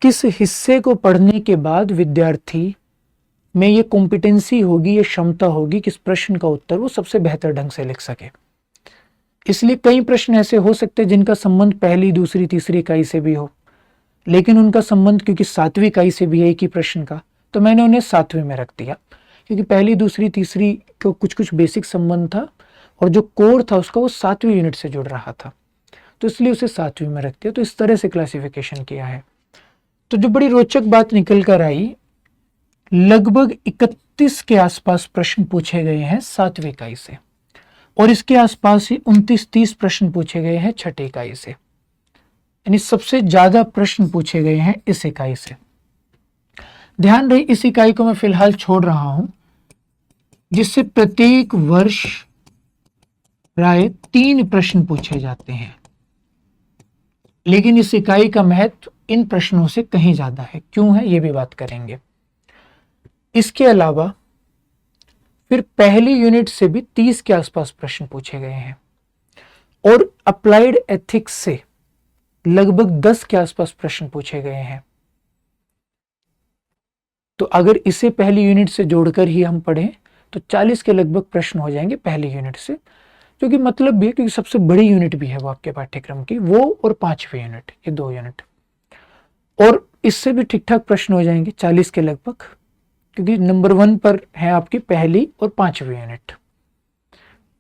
किस हिस्से को पढ़ने के बाद विद्यार्थी में ये कॉम्पिटेंसी होगी, ये क्षमता होगी कि इस प्रश्न का उत्तर वो सबसे बेहतर ढंग से लिख सके। इसलिए कई प्रश्न ऐसे हो सकते हैं जिनका संबंध पहली, दूसरी, तीसरी इकाई से भी हो, लेकिन उनका संबंध क्योंकि 7वीं इकाई से भी है एक ही प्रश्न का, तो मैंने उन्हें 7वीं में रख दिया, क्योंकि पहली, दूसरी, तीसरी को कुछ कुछ बेसिक संबंध था और जो कोर था उसका वो 7वीं यूनिट से जुड़ रहा था। तो इसलिए उसे 7वीं में रख दिया। तो इस तरह से क्लासिफिकेशन किया है। तो जो बड़ी रोचक बात निकल कर आई, लगभग 31 के आसपास प्रश्न पूछे गए हैं 7वीं इकाई से, और इसके आसपास ही 29-30 प्रश्न पूछे गए हैं 6ठी इकाई से। यानी सबसे ज्यादा प्रश्न पूछे गए हैं इस इकाई से। ध्यान रहे, इस इकाई को मैं फिलहाल छोड़ रहा हूं, जिससे प्रत्येक वर्ष प्राय 3 प्रश्न पूछे जाते हैं, लेकिन इस इकाई का महत्व इन प्रश्नों से कहीं ज्यादा है। क्यों है, ये भी बात करेंगे। इसके अलावा फिर पहली यूनिट से भी 30 के आसपास प्रश्न पूछे गए हैं, और अप्लाइड एथिक्स से लगभग 10 के आसपास प्रश्न पूछे गए हैं। तो अगर इसे पहली यूनिट से जोड़कर ही हम पढ़ें तो 40 के लगभग प्रश्न हो जाएंगे पहली यूनिट से, जो कि मतलब भी है क्योंकि सबसे बड़ी यूनिट भी है वो आपके पाठ्यक्रम की, वो और 5वीं यूनिट, ये 2 यूनिट। और इससे भी ठीक ठाक प्रश्न हो जाएंगे 40 के लगभग, क्योंकि नंबर 1 पर है आपकी पहली और 5वीं यूनिट।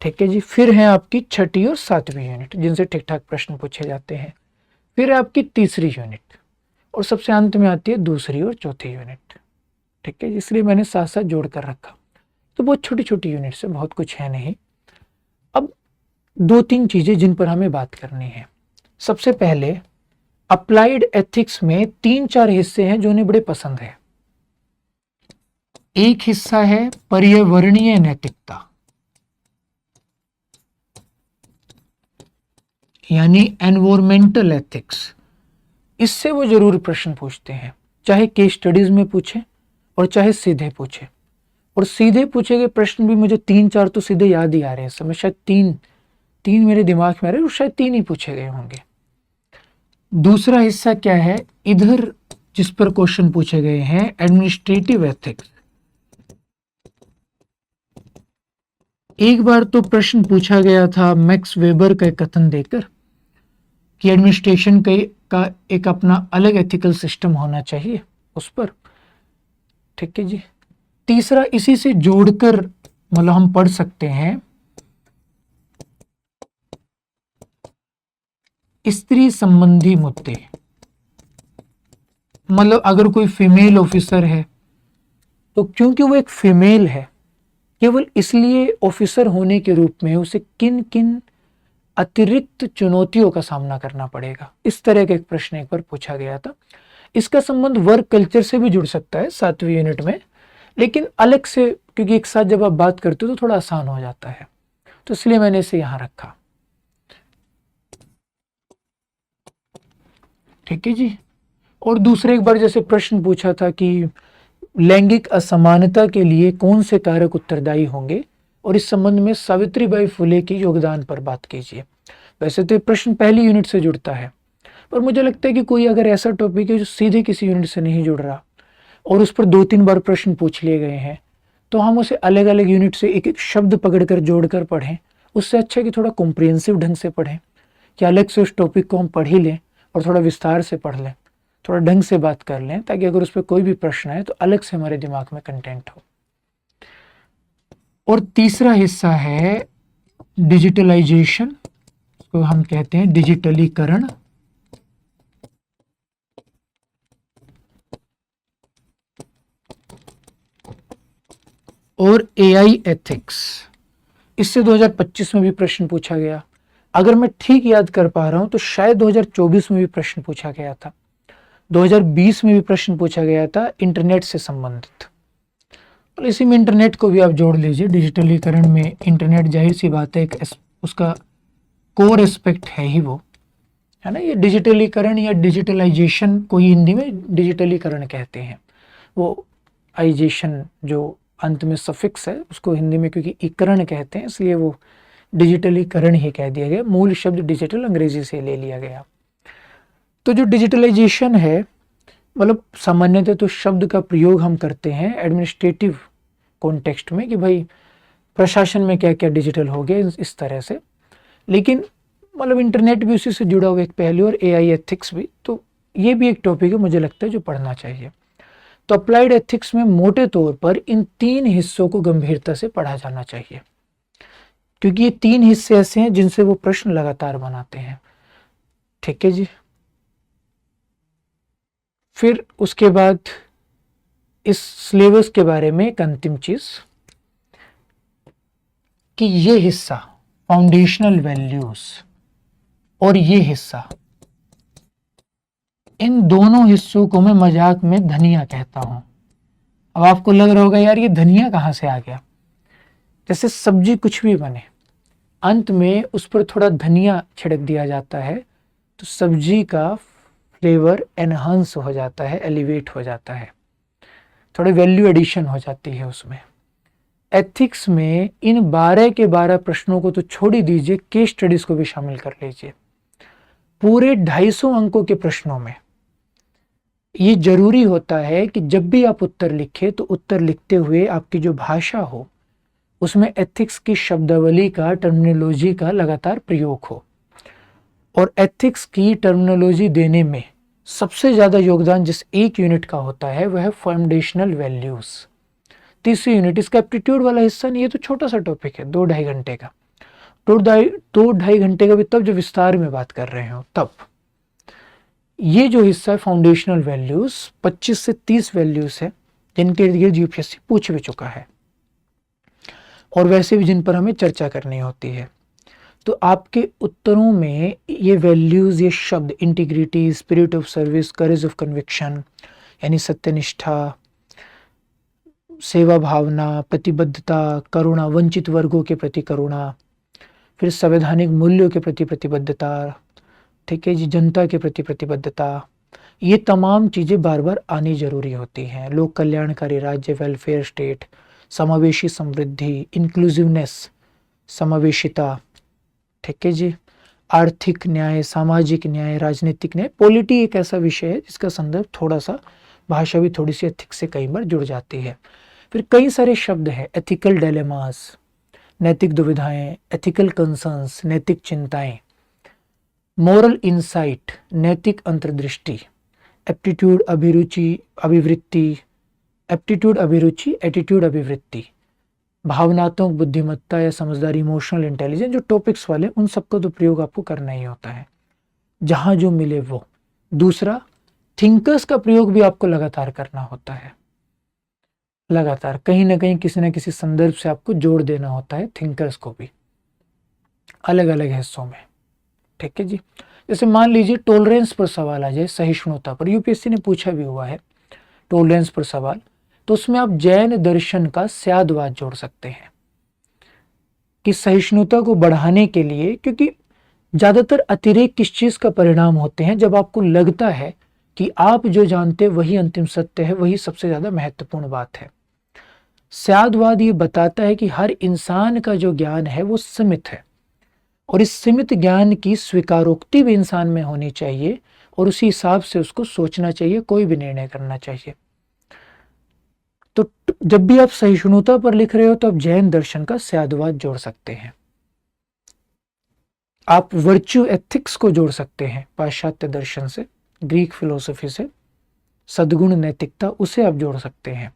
ठीक है जी। फिर है आपकी 6ठी और 7वीं यूनिट, जिनसे ठीक ठाक प्रश्न पूछे जाते हैं। फिर है आपकी 3री यूनिट, और सबसे अंत में आती है 2री और 4थी यूनिट। ठीक है, इसलिए मैंने साथ साथ जोड़ कर रखा। तो बहुत छोटी छोटी यूनिट से, बहुत कुछ है नहीं। अब 2-3 चीजें जिन पर हमें बात करनी है। सबसे पहले अप्लाइड एथिक्स में 3-4 हिस्से हैं जो उन्हें बड़े पसंद है। एक हिस्सा है पर्यावरणीय नैतिकता, यानी एनवायरमेंटल एथिक्स। इससे वो जरूर प्रश्न पूछते हैं, चाहे केस स्टडीज में पूछे और चाहे सीधे पूछे। और सीधे पूछे गए प्रश्न भी मुझे 3-4 तो सीधे याद ही आ रहे हैं इस समय, शायद तीन मेरे दिमाग में आ रहे हैं, और शायद 3 ही पूछे गए होंगे। दूसरा हिस्सा क्या है, इधर जिस पर क्वेश्चन पूछे गए हैं, एडमिनिस्ट्रेटिव एथिक्स। एक बार तो प्रश्न पूछा गया था मैक्स वेबर का कथन देकर कि एडमिनिस्ट्रेशन का एक अपना अलग एथिकल सिस्टम होना चाहिए, उस पर। ठीक है जी। तीसरा इसी से जोड़कर मतलब हम पढ़ सकते हैं, स्त्री संबंधी मुद्दे। मतलब अगर कोई फीमेल ऑफिसर है तो क्योंकि वो एक फीमेल है, केवल इसलिए ऑफिसर होने के रूप में उसे किन किन अतिरिक्त चुनौतियों का सामना करना पड़ेगा। इस तरह का एक प्रश्न एक बार पूछा गया था। इसका संबंध वर्क कल्चर से भी जुड़ सकता है 7वीं यूनिट में, लेकिन अलग से, क्योंकि एक साथ जब आप बात करते हो तो थोड़ा आसान हो जाता है, तो इसलिए मैंने इसे यहां रखा। ठीक है जी। और दूसरे एक बार जैसे प्रश्न पूछा था कि लैंगिक असमानता के लिए कौन से कारक उत्तरदायी होंगे, और इस संबंध में सावित्रीबाई फुले के योगदान पर बात कीजिए। वैसे तो प्रश्न पहली यूनिट से जुड़ता है, पर मुझे लगता है कि कोई अगर ऐसा टॉपिक है जो सीधे किसी यूनिट से नहीं जुड़ रहा और उस पर 2-3 बार प्रश्न पूछ लिए गए हैं, तो हम उसे अलग अलग यूनिट से एक एक शब्द पकड़कर जोड़कर पढ़ें। उससे अच्छा है कि थोड़ा कॉम्प्रिहेंसिव ढंग से पढ़ें, कि अलग से उस टॉपिक को हम पढ़ ही लें और थोड़ा विस्तार से पढ़ लें, थोड़ा ढंग से बात कर लें, ताकि अगर उस पर कोई भी प्रश्न आए तो अलग से हमारे दिमाग में कंटेंट हो। और तीसरा हिस्सा है डिजिटलाइजेशन, इसको हम कहते हैं डिजिटलीकरण। और एआई एथिक्स, इससे 2025 में भी प्रश्न पूछा गया। अगर मैं ठीक याद कर पा रहा हूं तो शायद 2024 में भी प्रश्न पूछा गया था, 2020 में भी प्रश्न पूछा गया था इंटरनेट से संबंधित। और इसी में इंटरनेट को भी आप जोड़ लीजिए। डिजिटलीकरण में इंटरनेट जाहिर सी बात है एक उसका कोर एस्पेक्ट है ही वो, है ना। ये डिजिटलीकरण या डिजिटलाइजेशन को ही हिंदी में डिजिटलीकरण कहते हैं। वो आइजेशन जो अंत में सफिक्स है उसको हिंदी में क्योंकि इकरण कहते हैं, इसलिए वो डिजिटलीकरण ही कह दिया गया। मूल शब्द डिजिटल अंग्रेजी से ले लिया गया। तो जो डिजिटलाइजेशन है, मतलब सामान्यतः तो शब्द का प्रयोग हम करते हैं एडमिनिस्ट्रेटिव कॉन्टेक्स्ट में कि भाई प्रशासन में क्या क्या डिजिटल हो गया, इस तरह से। लेकिन मतलब इंटरनेट भी उसी से जुड़ा हुआ एक पहलू, और एआई एथिक्स भी। तो ये भी एक टॉपिक है मुझे लगता है जो पढ़ना चाहिए। तो अप्लाइड एथिक्स में मोटे तौर पर इन 3 हिस्सों को गंभीरता से पढ़ा जाना चाहिए, क्योंकि ये 3 हिस्से ऐसे हैं जिनसे वो प्रश्न लगातार बनाते हैं। ठीक है जी। फिर उसके बाद इस सिलेबस के बारे में एक अंतिम चीज कि ये हिस्सा फाउंडेशनल वैल्यूज और ये हिस्सा, इन दोनों हिस्सों को मैं मजाक में धनिया कहता हूं। अब आपको लग रहा होगा यार ये धनिया कहां से आ गया। जैसे सब्जी कुछ भी बने, अंत में उस पर थोड़ा धनिया छिड़क दिया जाता है तो सब्जी का फ्लेवर एनहांस हो जाता है, एलिवेट हो जाता है, थोड़ी वैल्यू एडिशन हो जाती है उसमें। एथिक्स में इन 12 के 12 प्रश्नों को तो छोड़ ही दीजिए, केस स्टडीज को भी शामिल कर लीजिए। पूरे 250 अंकों के प्रश्नों में ये जरूरी होता है कि जब भी आप उत्तर लिखें तो उत्तर लिखते हुए आपकी जो भाषा हो उसमें एथिक्स की शब्दावली का, टर्मिनोलॉजी का लगातार प्रयोग हो। और एथिक्स की टर्मिनोलॉजी देने में सबसे ज्यादा योगदान जिस एक यूनिट का होता है वह है फाउंडेशनल वैल्यूज। तीसरी यूनिट इसका एप्टीट्यूड वाला हिस्सा नहीं है, तो छोटा सा टॉपिक है, 2-2.5 घंटे का। 2-2.5 घंटे का भी तब जब विस्तार में बात कर रहे हो तब। ये जो हिस्सा है फाउंडेशनल वैल्यूज, 25 से 30 वैल्यूज है जिनके इर्द गिर्द यूपीएससी पूछ भी चुका है और वैसे भी जिन पर हमें चर्चा करनी होती है। तो आपके उत्तरों में ये वैल्यूज, ये शब्द integrity, spirit of service, courage of conviction यानी सत्यनिष्ठा, सेवा भावना, प्रतिबद्धता, करुणा, वंचित वर्गों के प्रति करुणा, फिर संवैधानिक मूल्यों के प्रति प्रतिबद्धता, ठीक है जी, जनता के प्रति प्रतिबद्धता, ये तमाम चीज़ें बार बार आनी जरूरी होती हैं। लोक कल्याणकारी राज्य, वेलफेयर स्टेट, समावेशी समृद्धि, इंक्लूसिवनेस, समावेशिता, ठीक है जी, आर्थिक न्याय, सामाजिक न्याय, राजनीतिक न्याय। पॉलिटी एक ऐसा विषय है जिसका संदर्भ थोड़ा सा, भाषा भी थोड़ी सी एथिक्स से कई बार जुड़ जाती है। फिर कई सारे शब्द हैं, एथिकल डायलेमास, नैतिक दुविधाएं, एथिकल कंसर्न्स, नैतिक चिंताएं, मोरल इंसाइट, नैतिक अंतर्दृष्टि, एप्टीट्यूड अभिरुचि अभिवृत्ति, एप्टीट्यूड अभिरुचि, एटीट्यूड अभिवृत्ति, भावनात्मक बुद्धिमत्ता या समझदारी, इमोशनल इंटेलिजेंस, जो टॉपिक्स वाले उन सबका तो प्रयोग आपको करना ही होता है जहां जो मिले वो। दूसरा, थिंकर्स का प्रयोग भी आपको लगातार करना होता है, लगातार कहीं ना कहीं किसी न किसी संदर्भ से आपको जोड़ देना होता है थिंकर्स को भी अलग अलग हिस्सों में, ठीक है जी। जैसे मान लीजिए टॉलरेंस पर सवाल आ जाए, सहिष्णुता पर, यूपीएससी ने पूछा भी हुआ है टॉलरेंस पर सवाल, तो उसमें आप जैन दर्शन का स्यादवाद जोड़ सकते हैं कि सहिष्णुता को बढ़ाने के लिए, क्योंकि ज्यादातर अतिरेक किस चीज का परिणाम होते हैं, जब आपको लगता है कि आप जो जानते हैं वही अंतिम सत्य है, वही सबसे ज्यादा महत्वपूर्ण बात है। स्यादवाद ये बताता है कि हर इंसान का जो ज्ञान है वो सीमित है और इस सीमित ज्ञान की स्वीकारोक्ति भी इंसान में होनी चाहिए और उसी हिसाब से उसको सोचना चाहिए, कोई भी निर्णय करना चाहिए। तो जब भी आप सहिष्णुता पर लिख रहे हो तो आप जैन दर्शन का स्यादवाद जोड़ सकते हैं। आप वर्च्यू एथिक्स को जोड़ सकते हैं पाश्चात्य दर्शन से, ग्रीक फिलोसफी से, सद्गुण नैतिकता, उसे आप जोड़ सकते हैं।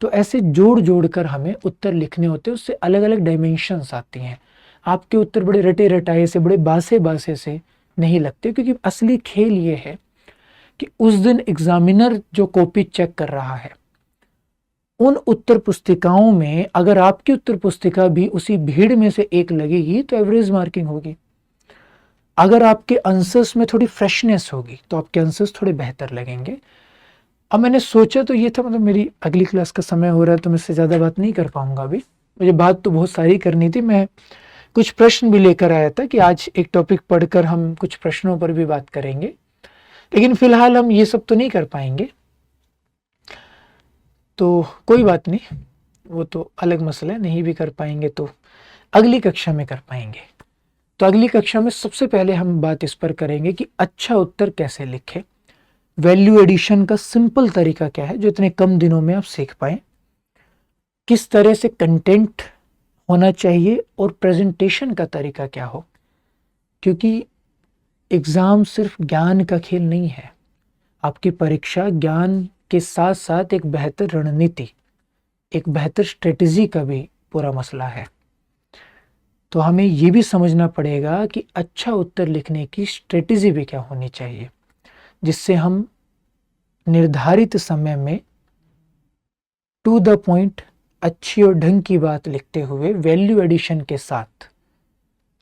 तो ऐसे जोड़ जोड़ कर हमें उत्तर लिखने होते हैं, उससे अलग अलग डायमेंशंस आती हैं। आपके उत्तर बड़े रटे रटाए से, बड़े बासे बासे से नहीं लगते, क्योंकि असली खेल ये है कि उस दिन एग्जामिनर जो कॉपी चेक कर रहा है उन उत्तर पुस्तिकाओं में अगर आपकी उत्तर पुस्तिका भी उसी भीड़ में से एक लगेगी तो एवरेज मार्किंग होगी। अगर आपके आंसर्स में थोड़ी फ्रेशनेस होगी तो आपके आंसर्स थोड़े बेहतर लगेंगे। अब मैंने सोचा तो ये था, मतलब मेरी अगली क्लास का समय हो रहा है तो मैं इससे ज़्यादा बात नहीं कर पाऊंगा अभी, मुझे बात तो बहुत सारी करनी थी। मैं कुछ प्रश्न भी लेकर आया था कि आज एक टॉपिक पढ़कर हम कुछ प्रश्नों पर भी बात करेंगे, लेकिन फिलहाल हम ये सब तो नहीं कर पाएंगे, तो कोई बात नहीं, वो तो अलग मसला है, नहीं भी कर पाएंगे तो अगली कक्षा में कर पाएंगे। तो अगली कक्षा में सबसे पहले हम बात इस पर करेंगे कि अच्छा उत्तर कैसे लिखें, वैल्यू एडिशन का सिंपल तरीका क्या है जो इतने कम दिनों में आप सीख पाए, किस तरह से कंटेंट होना चाहिए और प्रेजेंटेशन का तरीका क्या हो, क्योंकि एग्जाम सिर्फ ज्ञान का खेल नहीं है। आपकी परीक्षा ज्ञान के साथ साथ एक बेहतर रणनीति, एक बेहतर स्ट्रेटजी का भी पूरा मसला है। तो हमें ये भी समझना पड़ेगा कि अच्छा उत्तर लिखने की स्ट्रेटेजी भी क्या होनी चाहिए, जिससे हम निर्धारित समय में टू द पॉइंट अच्छी और ढंग की बात लिखते हुए वैल्यू एडिशन के साथ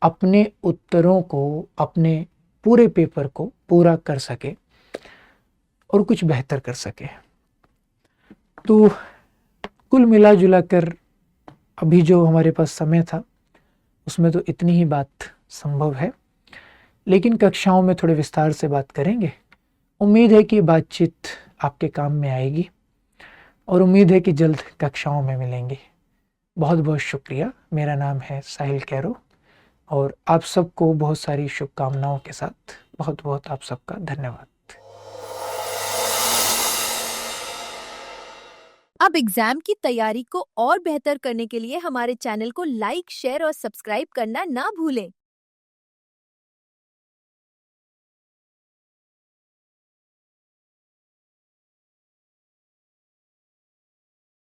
अपने उत्तरों को, अपने पूरे पेपर को पूरा कर सके और कुछ बेहतर कर सके। तो कुल मिला जुला कर अभी जो हमारे पास समय था उसमें तो इतनी ही बात संभव है, लेकिन कक्षाओं में थोड़े विस्तार से बात करेंगे। उम्मीद है कि बातचीत आपके काम में आएगी और उम्मीद है कि जल्द कक्षाओं में मिलेंगे। बहुत बहुत शुक्रिया। मेरा नाम है साहिल कैरो और आप सबको बहुत सारी शुभकामनाओं के साथ बहुत बहुत आप सबका धन्यवाद। अब एग्जाम की तैयारी को और बेहतर करने के लिए हमारे चैनल को लाइक, शेयर और सब्सक्राइब करना ना भूलें।